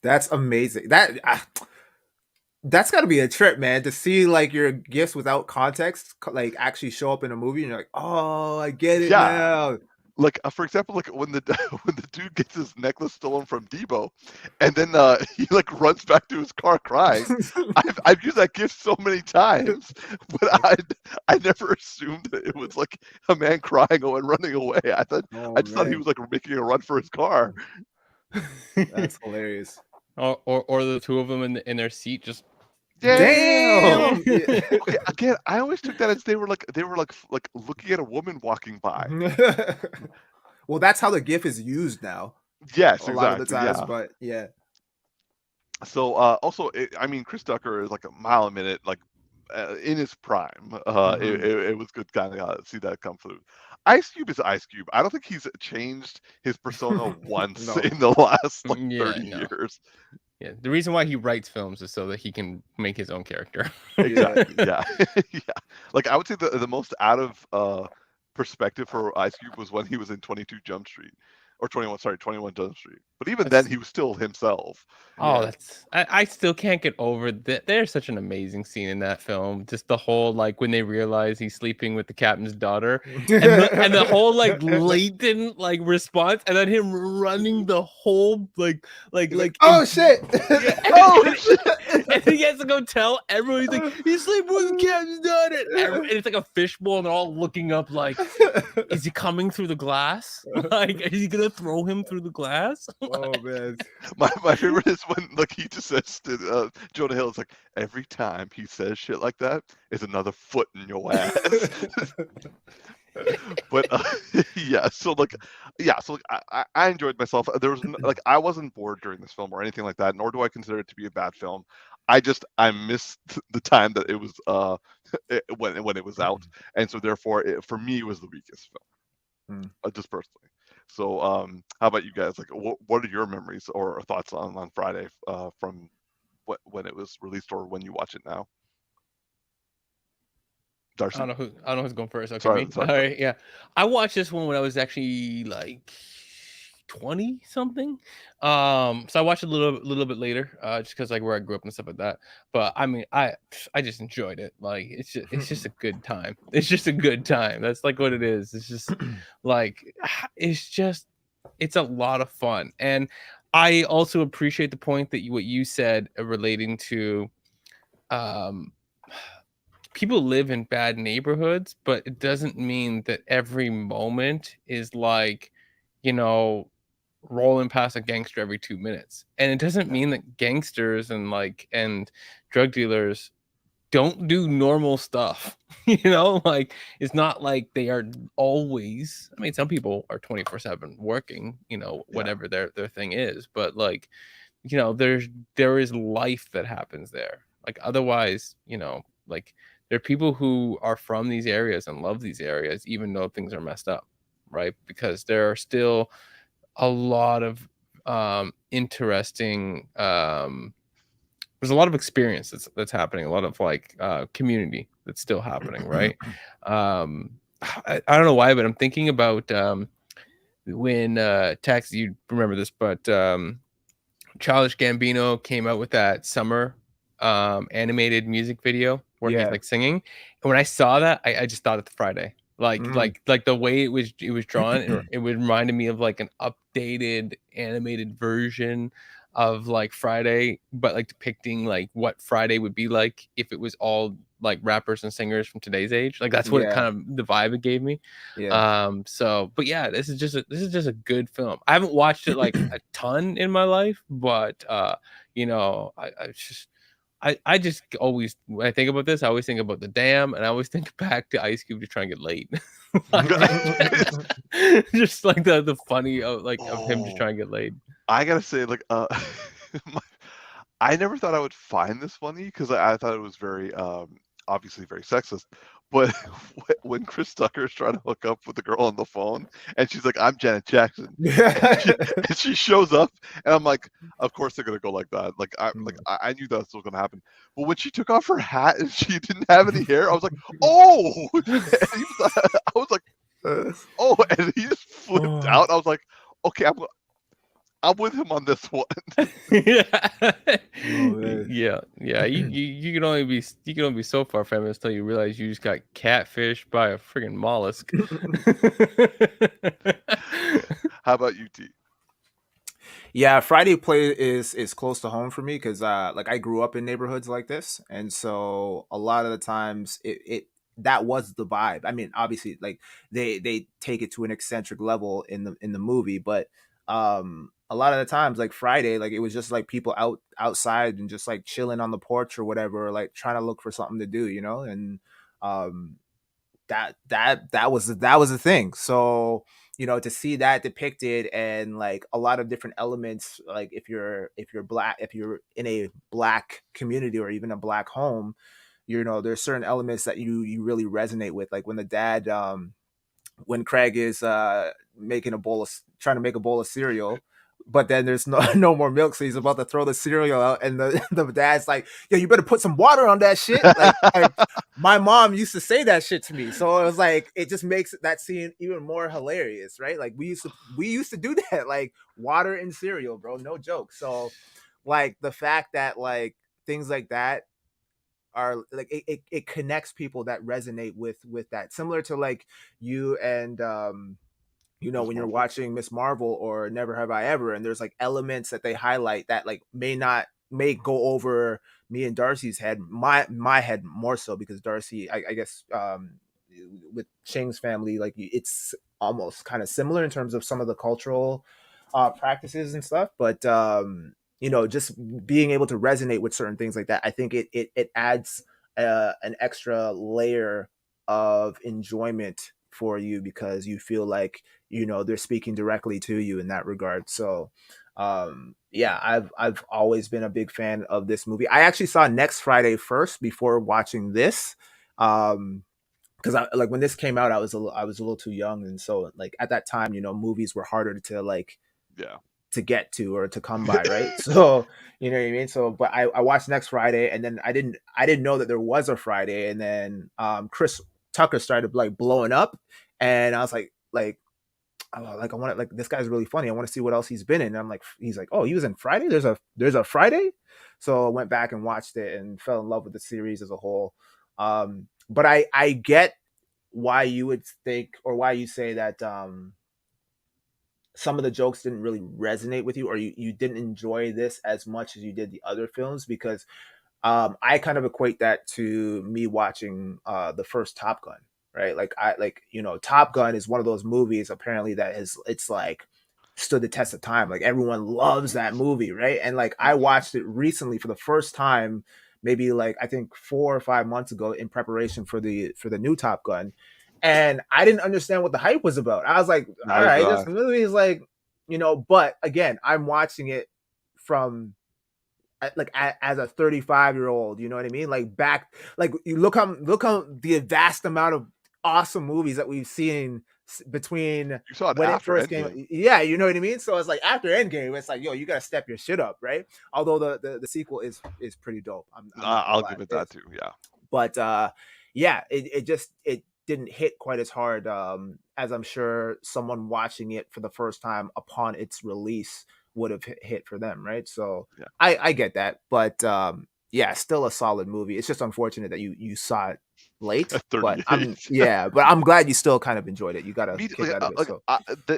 That's amazing. That's got to be a trip, man, to see like your gifts without context like actually show up in a movie, and you're like, oh, I get it yeah. now. Like for example, like when the when the dude gets his necklace stolen from Debo, and then he like runs back to his car crying. I've used that gift so many times, but I never assumed that it was like a man crying and running away. I just thought he was like making a run for his car. That's hilarious. Or the two of them in their seat just Damn. Okay, again, I always took that as they were like looking at a woman walking by. Well, that's how the GIF is used now. Yes, A lot of the exactly. times, Yeah. but yeah. So also, I mean, Chris Tucker is like a mile a minute, like in his prime. It was good kind of see that come through. Ice Cube is Ice Cube. I don't think he's changed his persona once No. in the last like Yeah, 30 no. years. Yeah, the reason why he writes films is so that he can make his own character. Exactly. Yeah. Yeah. Like I would say the most out of perspective for Ice Cube was when he was in 22 Jump Street. Or 21 Jump Street. But even then, he was still himself. Oh, Yeah. I still can't get over that. There's such an amazing scene in that film. Just the whole like when they realize he's sleeping with the captain's daughter, and the whole like latent like response, and then him running the whole like oh shit! oh shit! And he has to go tell everyone. He's like, he's sleeping with the captain's daughter, and it's like a fishbowl, and they're all looking up like, is he coming through the glass? Like, is he gonna throw him through the glass? Oh man. My favorite is when like he just says to Jonah Hill, it's like every time he says shit like that is another foot in your ass. But yeah, so like I enjoyed myself. There was like I wasn't bored during this film or anything like that, nor do I consider it to be a bad film. I missed the time that it was when it was out, and so therefore for me it was the weakest film, just personally. So, how about you guys? Like, what are your memories or thoughts on Friday from when it was released or when you watch it now? Darcy, I don't know who's going first. Okay, sorry, me. sorry. All right, yeah. I watched this one when I was actually like 20 something. So I watched it a little bit later, just because like where I grew up and stuff like that. But I mean, I just enjoyed it. Like it's just a good time. It's just a good time. That's like what it is. It's just like it's a lot of fun. And I also appreciate the point that what you said relating to um people live in bad neighborhoods, but it doesn't mean that every moment is like, you know, rolling past a gangster every 2 minutes. And it doesn't mean that gangsters and drug dealers don't do normal stuff. Like it's not like they are always. I mean, some people are 24/7 working, whatever their thing is, but like, there is life that happens there. Like otherwise, like there are people who are from these areas and love these areas, even though things are messed up, right? Because there are still a lot of interesting. There's a lot of experience that's happening, a lot of like community that's still happening, right? I don't know why, but I'm thinking about when Tax, you remember this, but Childish Gambino came out with that summer animated music video where he's like singing, and when I saw that, I just thought it's Friday. Like the way it was drawn, it reminded me of like an updated animated version of like Friday, but like depicting like what Friday would be like if it was all like rappers and singers from today's age. Like that's what it kind of the vibe it gave me. So but yeah, this is just a good film. I haven't watched it like a ton in my life, but I just always, when I think about this, I always think about the dam, and I always think back to Ice Cube just trying to get laid. Just like the funny of him just trying to get laid. I gotta say, like, I never thought I would find this funny because I thought it was very, obviously very sexist. But when Chris Tucker is trying to hook up with the girl on the phone, and she's like, "I'm Janet Jackson," and she shows up, and I'm like, "Of course they're gonna go like that." Like I knew that's what was gonna happen. But when she took off her hat and she didn't have any hair, I was like, "Oh!" I was like, "Oh!" And he just flipped out. I was like, "Okay, I'm with him on this one." Yeah. You can only be so far famous until you realize you just got catfished by a friggin' mollusk. How about you, T? Yeah, Friday play is close to home for me because like I grew up in neighborhoods like this, and so a lot of the times it that was the vibe. I mean, obviously, like they take it to an eccentric level in the movie, but a lot of the times, like Friday, like it was just like people outside and just like chilling on the porch or whatever, or, like trying to look for something to do, and that was the thing. So to see that depicted and like a lot of different elements, like if you're black, if you're in a black community or even a black home, there's certain elements that you really resonate with, like when the dad when Craig is trying to make a bowl of cereal, but then there's no more milk, so he's about to throw the cereal out, and the dad's like, "Yo, you better put some water on that shit." Like my mom used to say that shit to me, so it was like it just makes that scene even more hilarious, right? Like we used to do that, like water and cereal, bro, no joke. So like the fact that like things like that are like it connects people that resonate with that, similar to like you and when you're watching Miss Marvel or Never Have I Ever, and there's like elements that they highlight that like may go over me and Darcy's head, my head more so, because Darcy, I guess with Shing's family, like it's almost kind of similar in terms of some of the cultural practices and stuff, but just being able to resonate with certain things like that, I think it adds an extra layer of enjoyment for you, because you feel like they're speaking directly to you in that regard. So yeah, I've always been a big fan of this movie. I actually saw Next Friday first before watching this, because I like when this came out, I was a little too young, and so like at that time, movies were harder to like Yeah. to get to or to come by, right? So you know what I mean. So, but I watched next Friday, and then I didn't know that there was a Friday, and then Chris Tucker started like blowing up, and I was like. Oh, like I want to like this guy's really funny. I want to see what else he's been in. And I'm like, he's like, oh, he was in Friday. There's a Friday. So I went back and watched it and fell in love with the series as a whole. But I get why you would think or why you say that some of the jokes didn't really resonate with you, or you didn't enjoy this as much as you did the other films, because I kind of equate that to me watching the first Top Gun, right? Like Top Gun is one of those movies apparently that it's like stood the test of time. Like everyone loves that movie, right? And like I watched it recently for the first time, maybe like I think 4 or 5 months ago in preparation for the new Top Gun. And I didn't understand what the hype was about. I was like, all right, this movie is like, but again, I'm watching it from like as a 35-year-old, you know what I mean? Like back, like you look how the vast amount of awesome movies that we've seen between You saw it when it after first Endgame. came. Yeah, you know what I mean? So it's like after Endgame, it's like, yo, you gotta step your shit up, right? Although the sequel is pretty dope. I'm not gonna I'll lie. give it that too. Yeah. But yeah, it didn't hit quite as hard as I'm sure someone watching it for the first time upon its release would have hit for them, right? So Yeah. I get that, but yeah, still a solid movie. It's just unfortunate that you saw it late, At but 38. but I'm glad you still kind of enjoyed it. You got a Me, kick out of it. So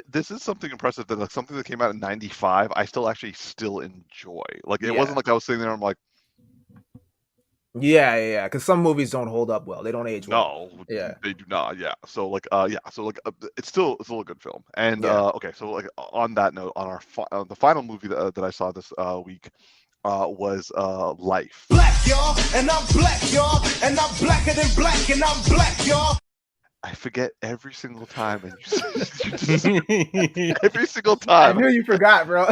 this is something impressive that like something that came out in '95, I still enjoy. Like it wasn't like I was sitting there, I'm like, yeah, because some movies don't hold up well. They don't age well. no, Yeah. they do not. Yeah. So like, it's still a good film. And Yeah. okay, so like on that note, on our the final movie that I saw this week was Life. Black, y'all, and I'm black, y'all, and I'm blacker than black, and I'm black, y'all. I forget every single time, and every single time. I knew you forgot, bro.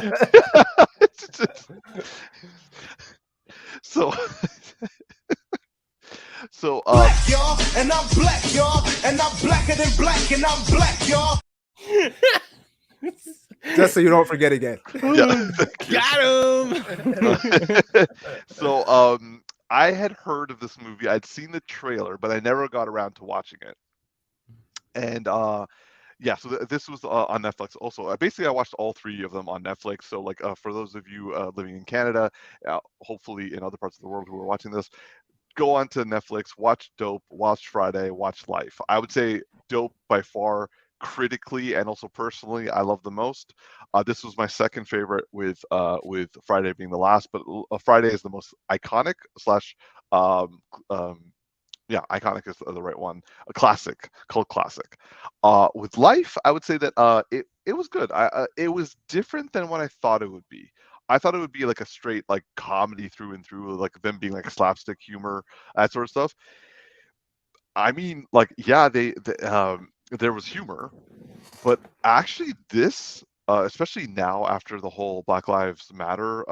So Black, y'all, and I'm black, y'all, and I'm blacker than black, and I'm black, y'all. Just so you don't forget again. Yeah, Got him. So I had heard of this movie. I'd seen the trailer, but I never got around to watching it. And yeah, so this was on Netflix also. Basically, I watched all three of them on Netflix. So like for those of you living in Canada, hopefully in other parts of the world who are watching this, go on to Netflix, watch Dope, watch Friday, watch Life. I would say Dope by far, critically and also personally, I love the most. This was my second favorite with Friday being the last, but Friday is the most iconic slash yeah, iconic is the right one. A classic, cult classic. With Life, I would say that it was good. It was different than what I thought it would be. I thought it would be like a straight like comedy through and through, like them being like slapstick humor, that sort of stuff. I mean, like, yeah, there was humor, but actually this, especially now after the whole Black Lives Matter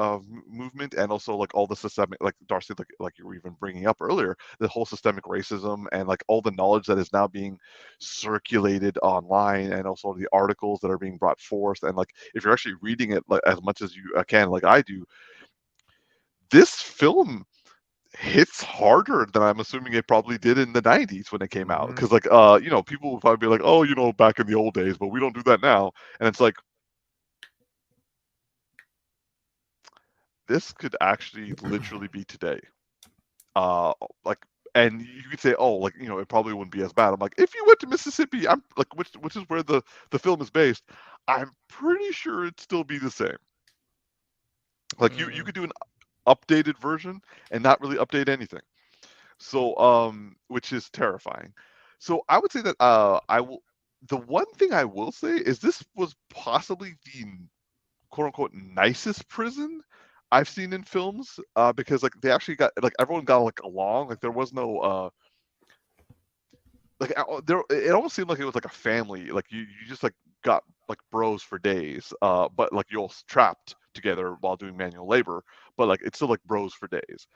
movement, and also like all the systemic, like Darcy, like you were even bringing up earlier, the whole systemic racism and like all the knowledge that is now being circulated online, and also the articles that are being brought forth, and like if you're actually reading it like as much as you can, like I do, this film hits harder than I'm assuming it probably did in the 90s when it came out. Because like people would probably be like, oh, back in the old days, but we don't do that now. And it's like, this could actually literally be today. Like, and you could say, oh, like, it probably wouldn't be as bad. I'm like, if you went to Mississippi, I'm like, which is where the film is based, I'm pretty sure it'd still be the same. Like you could do an updated version and not really update anything. So which is terrifying. So I would say that the one thing I will say is this was possibly the quote unquote nicest prison I've seen in films, because like they actually got, like, everyone got like along, like there was no like there, it almost seemed like it was like a family, like you just like got like bros for days, but like you're all trapped together while doing manual labor, but like it's still like bros for days.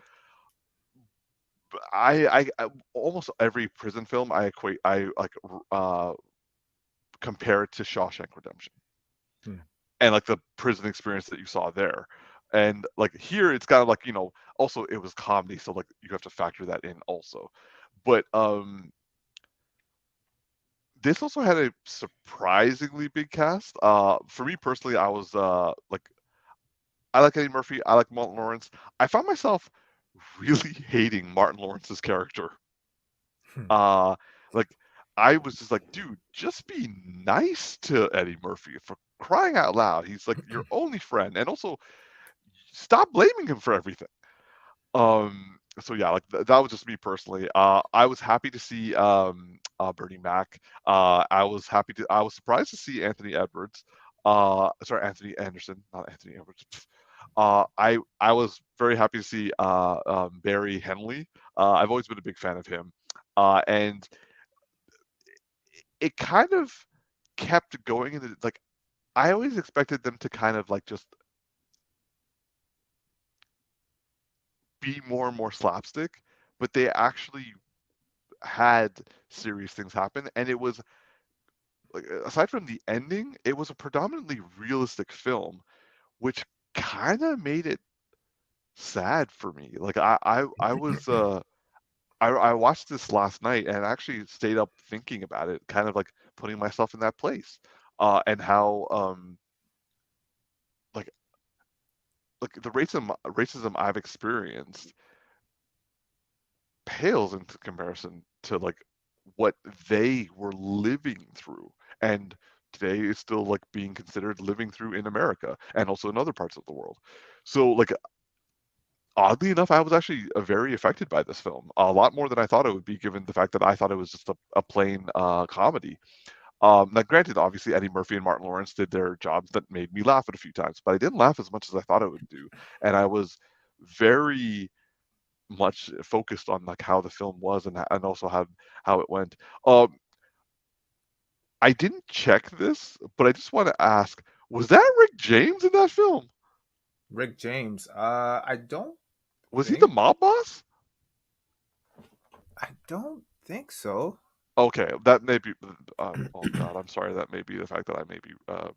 I almost every prison film I compare it to Shawshank Redemption, and like the prison experience that you saw there, and like here it's kind of like, you know, also it was comedy, so like you have to factor that in also, but this also had a surprisingly big cast. For me personally, I was like, I like Eddie Murphy, I like Martin Lawrence. I found myself really hating Martin Lawrence's character. Like I was just like, dude, just be nice to Eddie Murphy, for crying out loud. He's like your only friend, and also stop blaming him for everything. So yeah, like that was just me personally. I was happy to see Bernie Mac. I was surprised to see Anthony Edwards. Anthony Anderson, not Anthony Edwards. I was very happy to see Barry Henley. I've always been a big fan of him, and it kind of kept going in like, I always expected them to kind of like just be more and more slapstick, but they actually had serious things happen, and it was like, aside from the ending, it was a predominantly realistic film, which kind of made it sad for me. Like I was I watched this last night and actually stayed up thinking about it, kind of like putting myself in that place, and how like the racism I've experienced pales into comparison to like what they were living through, and today is still like being considered living through in America and also in other parts of the world. So like, oddly enough, I was actually very affected by this film, a lot more than I thought it would be, given the fact that I thought it was just a plain comedy. Now, granted, obviously Eddie Murphy and Martin Lawrence did their jobs that made me laugh at a few times, but I didn't laugh as much as I thought it would do, and I was very much focused on like how the film was, and also how it went. I didn't check this, but I just want to ask: was that Rick James in that film? Rick James. I don't. Was he the mob boss? I don't think so. Okay, that may be. Oh God, I'm sorry. That may be the fact that I may be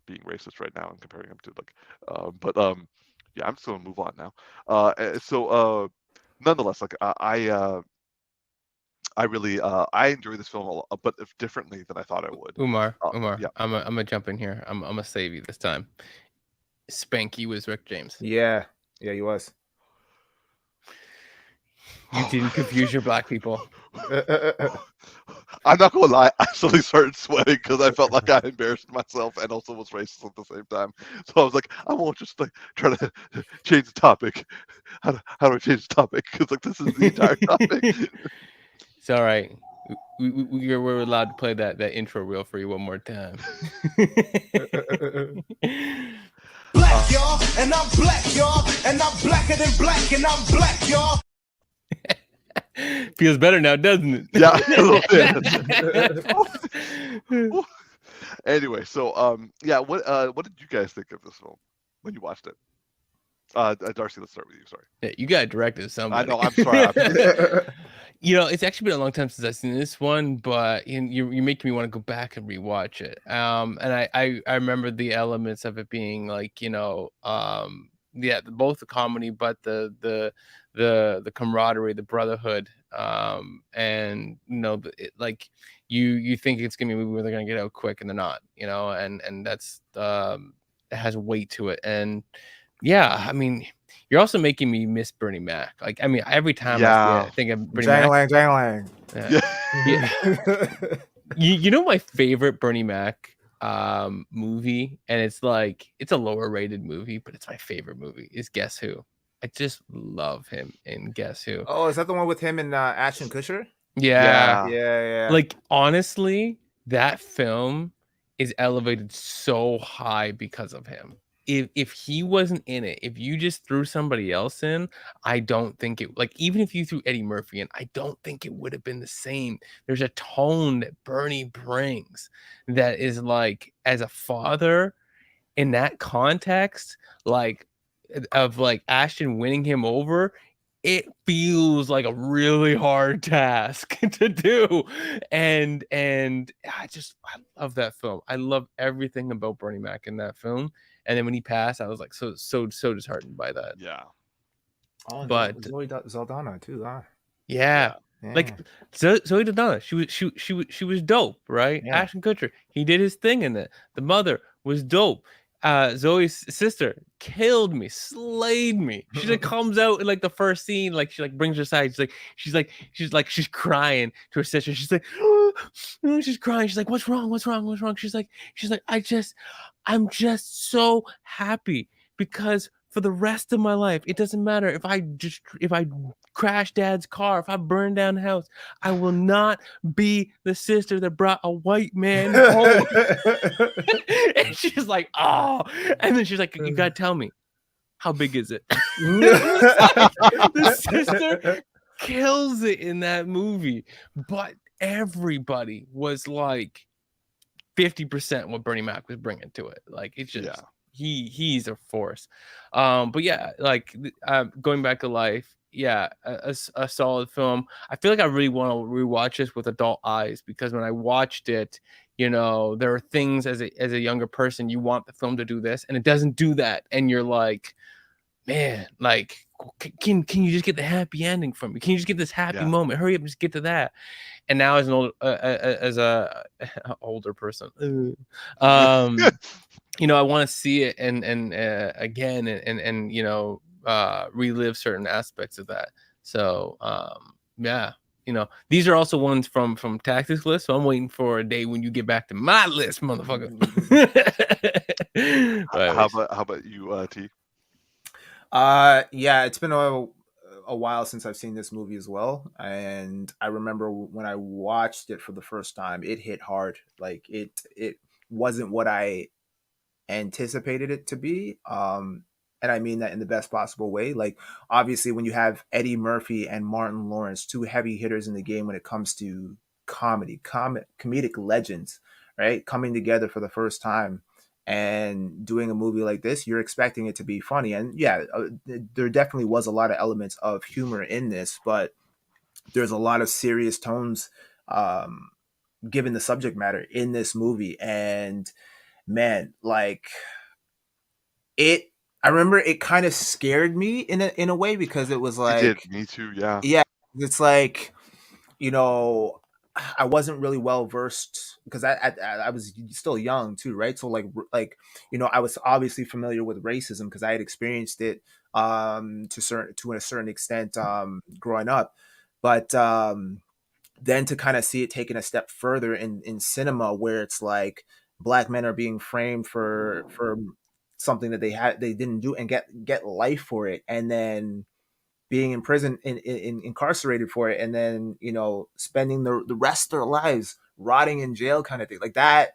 being racist right now and comparing him to like. But yeah, I'm just gonna move on now. Nonetheless, like I really I enjoy this film a lot, but differently than I thought I would. Umar, yeah. I'm gonna jump in here. I'm gonna save you this time. Spanky was Rick James. Yeah, he was. You didn't confuse your black people. I'm not gonna lie, I suddenly started sweating because I felt like I embarrassed myself and also was racist at the same time. So I was like, I won't just like try to change the topic. How do I change the topic? Because like this is the entire topic. It's all right. We're allowed to play that intro reel for you one more time. Black, y'all, and I'm black, y'all, and I'm blacker than black, and I'm black, y'all. Feels better now, doesn't it? Yeah, a little bit. Anyway, so yeah, what did you guys think of this film when you watched it? Darcy, let's start with you. Sorry. Yeah, you got directed somebody. I know. I'm sorry. You know, it's actually been a long time since I've seen this one, but you're making me want to go back and rewatch it. And I remember the elements of it being like, you know, yeah, both the comedy, but the camaraderie, the brotherhood, and you know, like you think it's gonna be a movie where they're gonna get out quick and they're not, you know, and that's it has weight to it. And yeah, I mean, you're also making me miss Bernie Mac. Like, I mean, every time I think of Bernie Mac. Jangling. Yeah. You know my favorite Bernie Mac movie, and it's like it's a lower rated movie, but it's my favorite movie, is Guess Who. I just love him in Guess Who. Oh, is that the one with him and Ashton Kutcher? Yeah. Like, honestly, that film is elevated so high because of him. If he wasn't in it, if you just threw somebody else in, I don't think it, like, even if you threw Eddie Murphy in, I don't think it would have been the same. There's a tone that Bernie brings that is like, as a father in that context, like, of like Ashton winning him over, it feels like a really hard task to do. And I love that film. I love everything about Bernie Mac in that film. And then when he passed, I was like so disheartened by that. Yeah. Oh, and But Zoe Saldana too, huh? yeah. Yeah. Like Zoe Saldana, she was dope, right? Yeah. Ashton Kutcher, he did his thing in it. The mother was dope. Zoe's sister killed me, slayed me. She like comes out in like the first scene, like she like brings her side. She's crying to her sister. She's like, she's crying. She's like, what's wrong? What's wrong? What's wrong? She's like, I'm just so happy because for the rest of my life, it doesn't matter if I crash dad's car, if I burn down the house, I will not be the sister that brought a white man home. And she's like, oh, and then she's like, you gotta tell me, how big is it? The sister kills it in that movie, but everybody was like 50% what Bernie Mac was bringing to it. Like it's just he's a force. But yeah, like going back to life, yeah, a solid film. I feel like I really want to rewatch this with adult eyes because when I watched it, you know, there are things as a younger person you want the film to do this and it doesn't do that, and you're like, man, like can you just get the happy ending from me? Can you just get this happy moment? Hurry up and just get to that. And now as an old as a older person, you know, I want to see it and again and you know relive certain aspects of that. So yeah, you know, these are also ones from Tactix list. So I'm waiting for a day when you get back to my list, motherfucker. How about you, T? Yeah, it's been a while since I've seen this movie as well, and I remember when I watched it for the first time, it hit hard. Like it wasn't what I anticipated it to be. And I mean that in the best possible way. Like obviously when you have Eddie Murphy and Martin Lawrence, two heavy hitters in the game when it comes to comedic legends, right? Coming together for the first time and doing a movie like this, you're expecting it to be funny. And yeah, there definitely was a lot of elements of humor in this, but there's a lot of serious tones given the subject matter in this movie. And man, like I remember it kind of scared me in a way because it was like, it did. Me too. Yeah. Yeah, it's like, you know, I wasn't really well versed because I was still young too, right? So like you know, I was obviously familiar with racism because I had experienced it to a certain extent growing up, but then to kind of see it taken a step further in cinema where it's like black men are being framed for something that they didn't do and get life for it, and then being in prison incarcerated for it, and then, you know, spending the rest of their lives rotting in jail kind of thing. Like that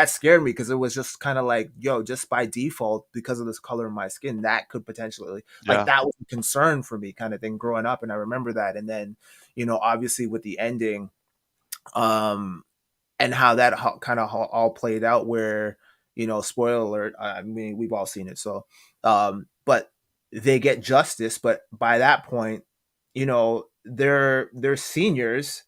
scared me because it was just kind of like, yo, just by default, because of this color of my skin, that could potentially like that was a concern for me kind of thing growing up. And I remember that. And then, you know, obviously with the ending, and how that kind of all played out where, you know, spoiler alert, I mean, we've all seen it. So, but they get justice. But by that point, you know, they're seniors,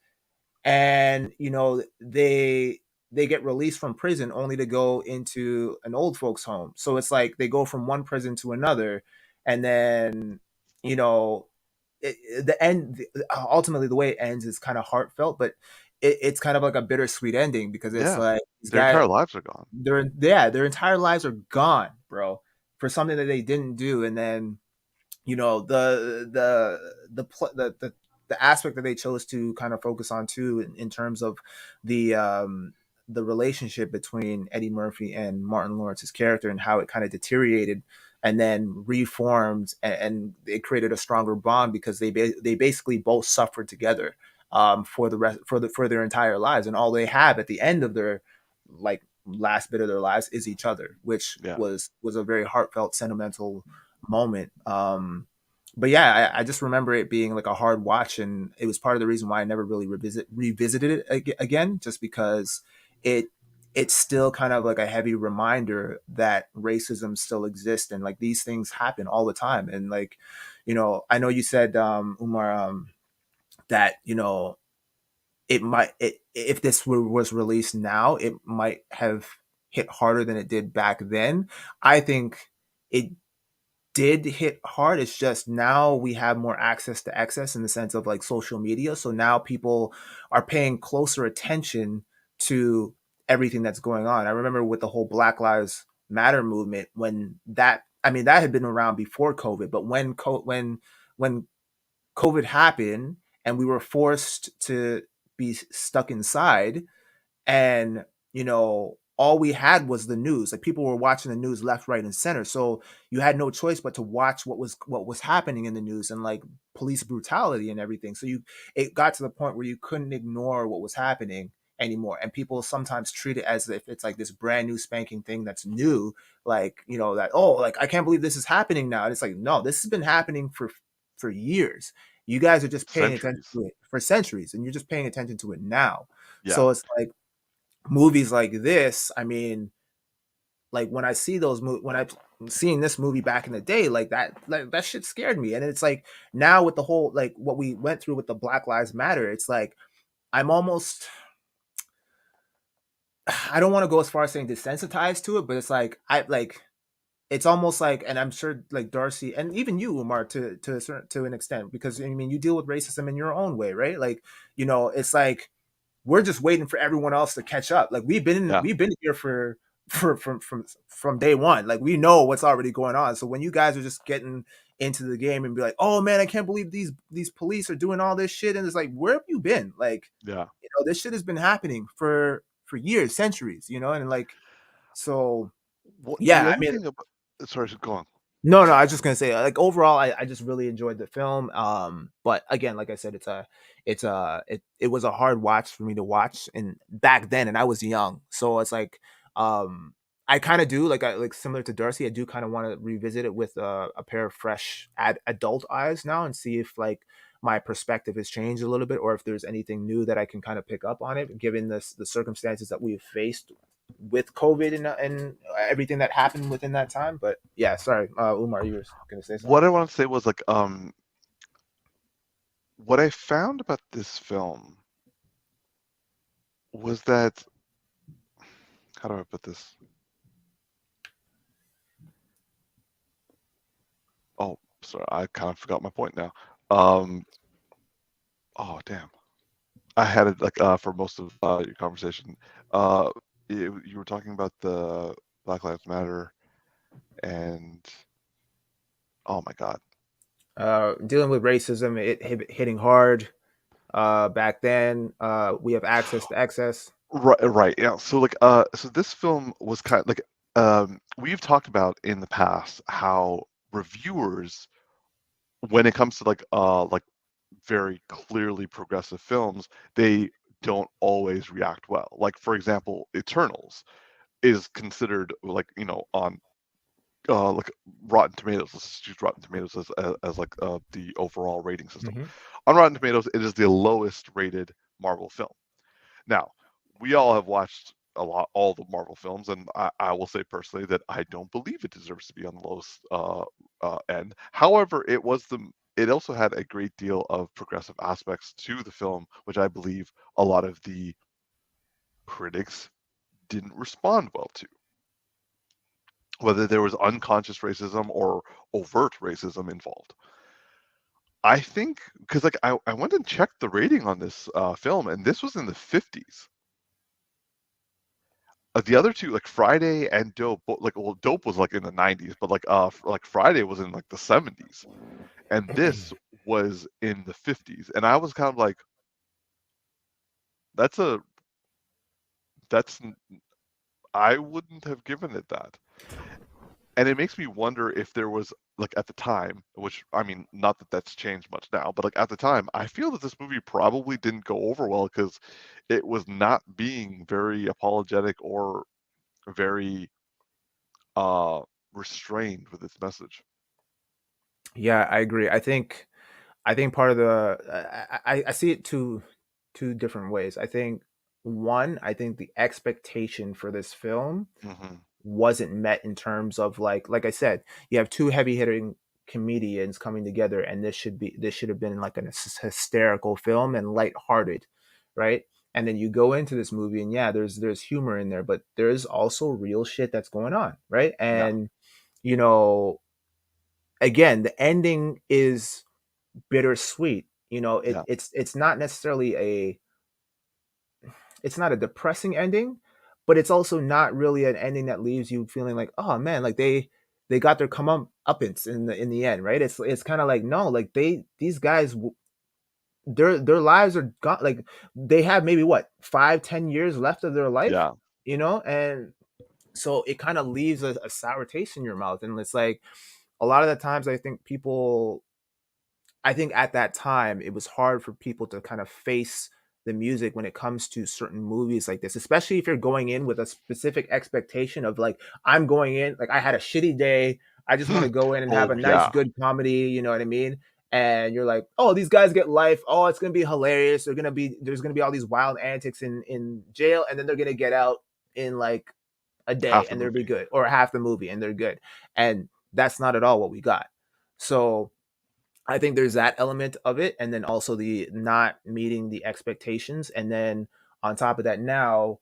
and, you know, they get released from prison only to go into an old folks home. So it's like they go from one prison to another. And then, you know, ultimately the way it ends is kind of heartfelt, but it's kind of like a bittersweet ending because it's like their entire lives are gone. Their entire lives are gone, bro, for something that they didn't do. And then, you know, the aspect that they chose to kind of focus on too in terms of the relationship between Eddie Murphy and Martin Lawrence's character and how it kind of deteriorated and then reformed, and it created a stronger bond because they basically both suffered together for their entire lives, and all they have at the end of their like last bit of their lives is each other, which was a very heartfelt, sentimental moment. But yeah, I just remember it being like a hard watch, and it was part of the reason why I never really revisited it again, just because it it's still kind of like a heavy reminder that racism still exists, and like these things happen all the time. And like, I know you said, Umar, that it might, if this was released now, it might have hit harder than it did back then. I think it did hit hard. It's just now we have more access to excess in the sense of like social media. So now people are paying closer attention to everything that's going on. I remember with the whole Black Lives Matter movement, when that, I mean, that had been around before COVID, but when COVID happened and we were forced to be stuck inside, and all we had was the news. Like, people were watching the news left, right, and center, so you had no choice but to watch what was happening in the news, and like police brutality and everything. So it got to the point where you couldn't ignore what was happening anymore, and people sometimes treat it as if it's like this brand new spanking thing that's new, like, that, oh, like, I can't believe this is happening now. And it's like, no, this has been happening for years. You guys are just paying attention Centuries. to it for centuries, and you're just paying attention to it now. Yeah. So it's like movies like this, I mean, like when I see when I've seen this movie back in the day, like that shit scared me. And it's like now with the whole, like what we went through with the Black Lives Matter, it's like I'm almost, I don't want to go as far as saying desensitized to it, but it's like it's almost like, and I'm sure like Darcy and even you, Umar, to an extent, because I mean you deal with racism in your own way, right? Like, it's like we're just waiting for everyone else to catch up. Like we've been here from day one. Like we know what's already going on. So when you guys are just getting into the game and be like, oh man, I can't believe these police are doing all this shit, and it's like, where have you been? Like, Yeah. this shit has been happening for years, centuries, and like, so The yeah, I other mean, thing about, sorry, go on. no, I was just gonna say, like, overall, I just really enjoyed the film. But again, like I said, it was a hard watch for me to watch, and back then, and I was young, so it's like, I kind of do like similar to Darcy, I do kind of want to revisit it with a pair of fresh adult eyes now, and see if like my perspective has changed a little bit, or if there's anything new that I can kind of pick up on it, given the circumstances that we've faced with COVID and everything that happened within that time. But yeah, sorry, Umar, you were gonna say something. What I want to say was like, what I found about this film was that, how do I put this? Oh, sorry, I kind of forgot my point now. Oh, damn. I had it like for most of your conversation. You were talking about the Black Lives Matter, and oh my God. Dealing with racism, hitting hard. Back then, we have access to excess. Right, yeah. So like, so this film was kind of like, we've talked about in the past how reviewers, when it comes to like very clearly progressive films, they don't always react well. Like for example, Eternals is considered like, on like Rotten Tomatoes. Let's just use Rotten Tomatoes as like the overall rating system. Mm-hmm. On Rotten Tomatoes, it is the lowest rated Marvel film. Now, we all have watched all the Marvel films, and I will say personally that I don't believe it deserves to be on the lowest end. However, it also had a great deal of progressive aspects to the film, which I believe a lot of the critics didn't respond well to. Whether there was unconscious racism or overt racism involved. I think, because like I went and checked the rating on this film, and this was in the 50s. The other two, like Friday and Dope, Dope was like in the 90s, but like Friday was in like the 70s, and this was in the 50s, and I was kind of like, I wouldn't have given it that. And it makes me wonder if there was, like at the time, which I mean, not that that's changed much now, but like at the time, I feel that this movie probably didn't go over well because it was not being very apologetic or very restrained with its message. Yeah, I agree. I think part of the I see it two different ways. I think one, I think the expectation for this film Hmm. wasn't met in terms of like I said, you have two heavy hitting comedians coming together, and this should have been like an hysterical film and lighthearted, right? And then you go into this movie, and yeah, there's humor in there, but there's also real shit that's going on, right? Yeah. And you know, again, the ending is bittersweet. You know, Yeah. it's not necessarily it's not a depressing ending, but it's also not really an ending that leaves you feeling like, oh man, like they got their uppance in the end, right? It's kind of like, no, like these guys, their lives are gone. Like they have maybe what 5-10 years left of their life, Yeah. you know, and so it kind of leaves a sour taste in your mouth. And it's like a lot of the times I think at that time it was hard for people to kind of face the music when it comes to certain movies like this, especially if you're going in with a specific expectation of like, I'm going in, like I had a shitty day. I just want to go in and have Oh a nice, yeah. good comedy. You know what I mean? And you're like, oh, these guys get life. Oh, it's going to be hilarious. There's going to be all these wild antics in jail. And then they're going to get out in like a day Half the and they'll be movie. good, or half the movie and they're good. And that's not at all what we got. So I think there's that element of it, and then also the not meeting the expectations, and then on top of that, now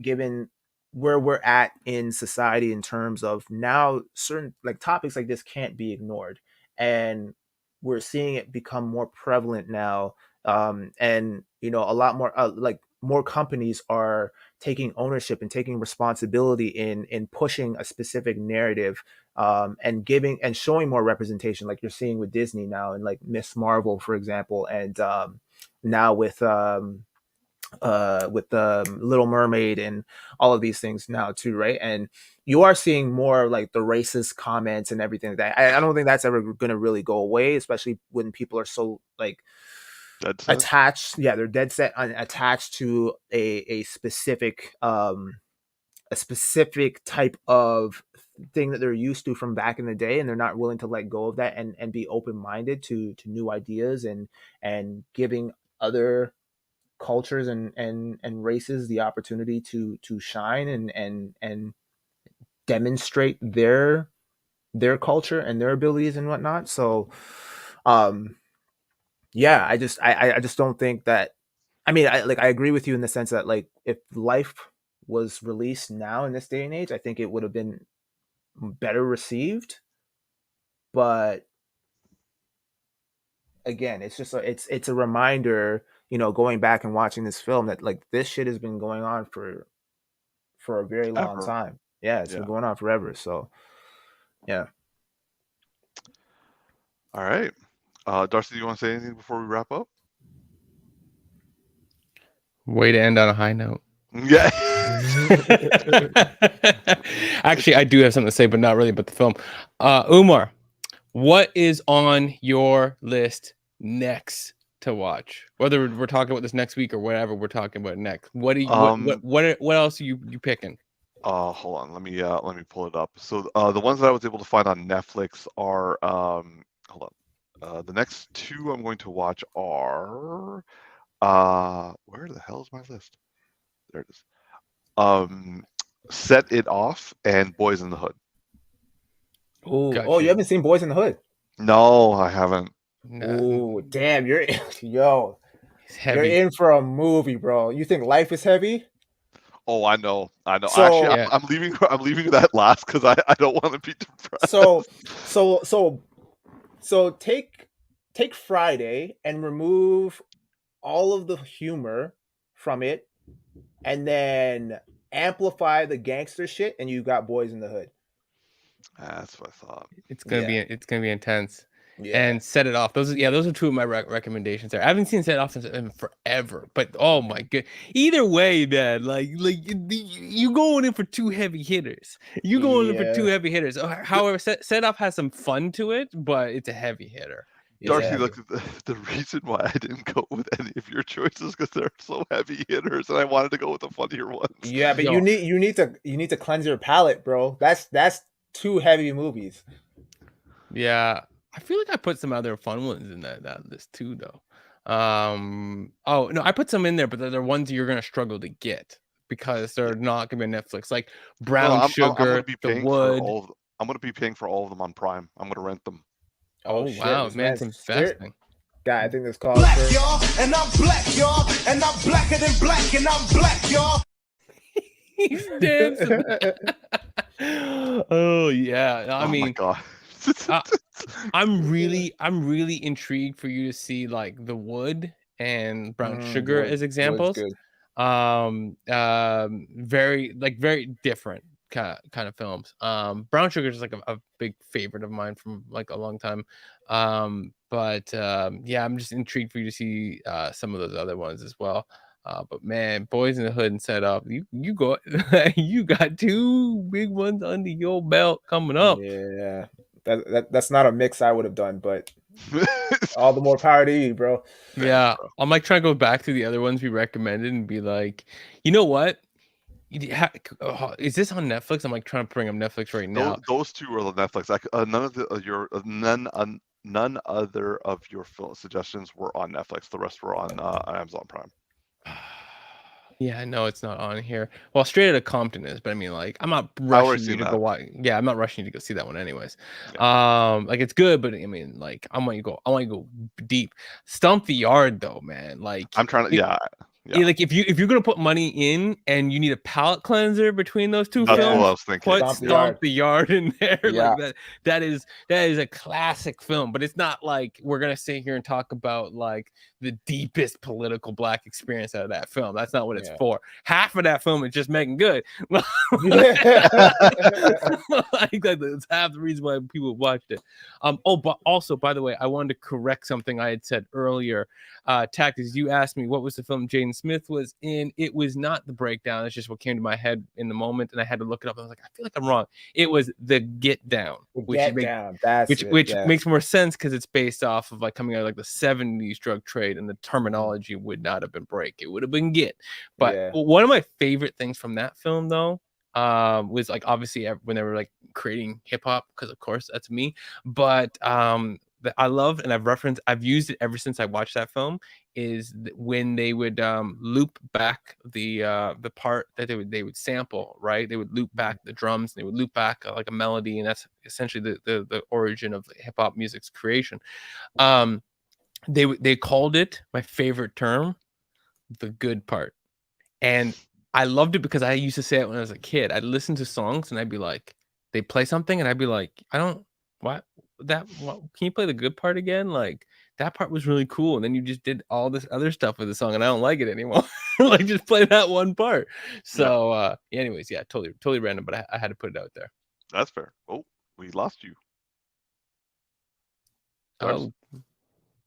given where we're at in society in terms of now certain like topics like this can't be ignored, and we're seeing it become more prevalent now, and you know a lot more like more companies are taking ownership and taking responsibility in pushing a specific narrative, and giving and showing more representation, like you're seeing with Disney now, and like Miss Marvel, for example, and now with the Little Mermaid and all of these things now too, right? And you are seeing more like the racist comments and everything like that. I don't think that's ever going to really go away, especially when people are so like Dead set. attached. Yeah, they're dead set on attached to a specific type of thing that they're used to from back in the day, and they're not willing to let go of that and be open-minded to new ideas and giving other cultures and races the opportunity to shine and demonstrate their culture and their abilities and whatnot. So um yeah, I just don't think that, I mean, I agree with you in the sense that like if life was released now in this day and age, I think it would have been better received. But again, it's just it's a reminder, you know, going back and watching this film, that like this shit has been going on for a very long Ever. time. Yeah, it's Yeah. been going on forever. So yeah. All right. Darcy, do you want to say anything before we wrap up? Way to end on a high note. Yeah. Actually, I do have something to say, but not really about the film. Umar, what is on your list next to watch? Whether we're talking about this next week or whatever we're talking about next. What do you what else are you picking? Hold on. Let me pull it up. So the ones that I was able to find on Netflix are hold on. The next two I'm going to watch are where the hell is my list? There it is. Set It Off and Boys in the Hood. Ooh, Gotcha. oh, you haven't seen Boys in the Hood? No, I haven't. Ooh, damn, you're yo, It's you're heavy. in for a movie, bro. You think life is heavy? Oh, I know. So- Actually, Yeah. I'm leaving that last because I don't want to be depressed. So take Friday and remove all of the humor from it, and then amplify the gangster shit, and you got Boys in the Hood. That's what I thought. It's gonna be intense. Yeah. And Set It Off. Those are two of my recommendations there. I haven't seen Set It Off in forever, but oh my god! Either way, man, like you going in for two heavy hitters. You going in for two heavy hitters. However, Set It Off has some fun to it, but it's a heavy hitter. Darcy, Yeah. look, the reason why I didn't go with any of your choices because they're so heavy hitters, and I wanted to go with the funnier ones. Yeah, but Yo. you need to cleanse your palate, bro. That's two heavy movies. Yeah, I feel like I put some other fun ones in that list too, though. Oh no, I put some in there, but they're ones you're gonna struggle to get because they're not gonna be on Netflix. Like Brown I'm Sugar, going to be The paying Wood. for all of. I'm going to be paying for all of them on Prime. I'm going to rent them. Oh shit, wow, this man's man's spirit investing. guy. I think this calls Black, for. y'all, and I'm black, y'all, and I'm blacker than black, and I'm black, y'all. He's dancing. Oh yeah, I Oh my mean, god. I'm really intrigued for you to see like The Wood and Brown Sugar as Wood's examples. good. Very different kind of films. Brown Sugar is like a big favorite of mine from like a long time. Yeah, I'm just intrigued for you to see some of those other ones as well. But man, Boys in the Hood and Set Up, you got you got two big ones under your belt coming up. Yeah, that's not a mix I would have done, but all the more power to you, bro. Yeah, bro. I'm like trying to go back to the other ones we recommended and be like, you know what? Is this on Netflix? I'm like trying to bring up Netflix right now. Those two are on Netflix. None other of your film suggestions were on Netflix. The rest were on Amazon Prime. Yeah, no, it's not on here. Well, Straight Outta Compton is, but I mean, like, I'm not already rushing you seen to that. go watch. Yeah, I'm not rushing you to go see that one, anyways. Like it's good, but I mean, like, I want you to go deep. Stomp the Yard, though, man. Like, I'm trying to. Yeah. like if you're gonna put money in and you need a palate cleanser between those two That's films, what I was thinking. put Stomp the Stomp the Yard in there. Yeah. Like that is a classic film, but it's not like we're gonna sit here and talk about like the deepest political black experience out of that film. That's not what it's Yeah. for. Half of that film is just making good. Like that's half the reason why people watched it. But also, by the way, I wanted to correct something I had said earlier. Tactix, you asked me what was the film Jaden Smith was in. It was not The Breakdown. It's just what came to my head in the moment, and I had to look it up. I was like, I feel like I'm wrong. It was The Get Down, which makes more sense because it's based off of like coming out of like the 70s drug trade, and the terminology would not have been break. It would have been get. But one of my favorite things from that film, though, was like obviously when they were like creating hip hop, because of course that's me. But that I love and I've used it ever since I watched that film is when they would loop back the part that they would sample, right? They would loop back the drums, and they would loop back like a melody, and that's essentially the origin of hip hop music's creation. They called it, my favorite term, the good part. And I loved it because I used to say it when I was a kid. I'd listen to songs and I'd be like, they play something and I'd be like, can you play the good part again? Like that part was really cool. And then you just did all this other stuff with the song and I don't like it anymore. Like just play that one part. So anyways, yeah, totally random, but I had to put it out there. That's fair. Oh, we lost you. Oh,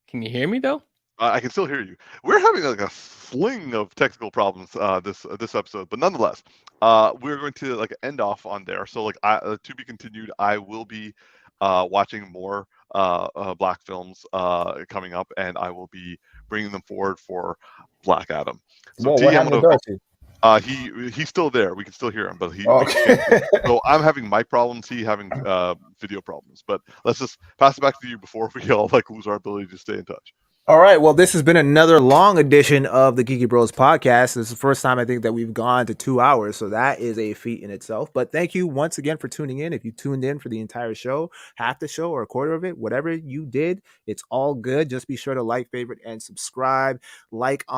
can you hear me though? I can still hear you. We're having like a sling of technical problems this episode, but nonetheless, we're going to like end off on there. So like to be continued. I will be watching more black films coming up, and I will be bringing them forward for Black Adam. So what happened to Darcy? He's still there. We can still hear him, but Okay. so I'm having mic problems. He having video problems. But let's just pass it back to you before we all like lose our ability to stay in touch. All right. Well, this has been another long edition of the Geeky Bros Podcast. This is the first time I think that we've gone to 2 hours, so that is a feat in itself. But thank you once again for tuning in. If you tuned in for the entire show, half the show, or a quarter of it, whatever you did, it's all good. Just be sure to like, favorite, and subscribe. Listen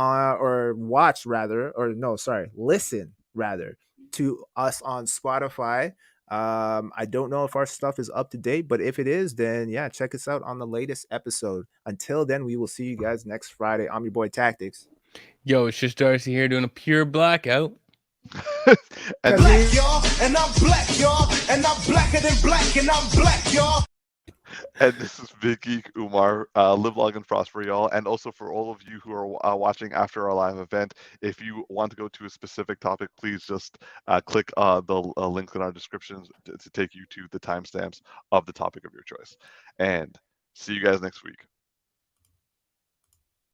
rather to us on Spotify. I don't know if our stuff is up to date, but if it is, then yeah, check us out on the latest episode. Until then, we will see you guys next Friday. I'm your boy Tactix. Yo, it's just Darcy here doing a pure blackout. And Black, y'all, and I'm black, y'all, and I'm blacker than black, and I'm black, y'all. And this is Big Geek Umar. Live long and prosper, y'all. And also for all of you who are watching after our live event, if you want to go to a specific topic, please just click the links in our descriptions to take you to the timestamps of the topic of your choice. And see you guys next week.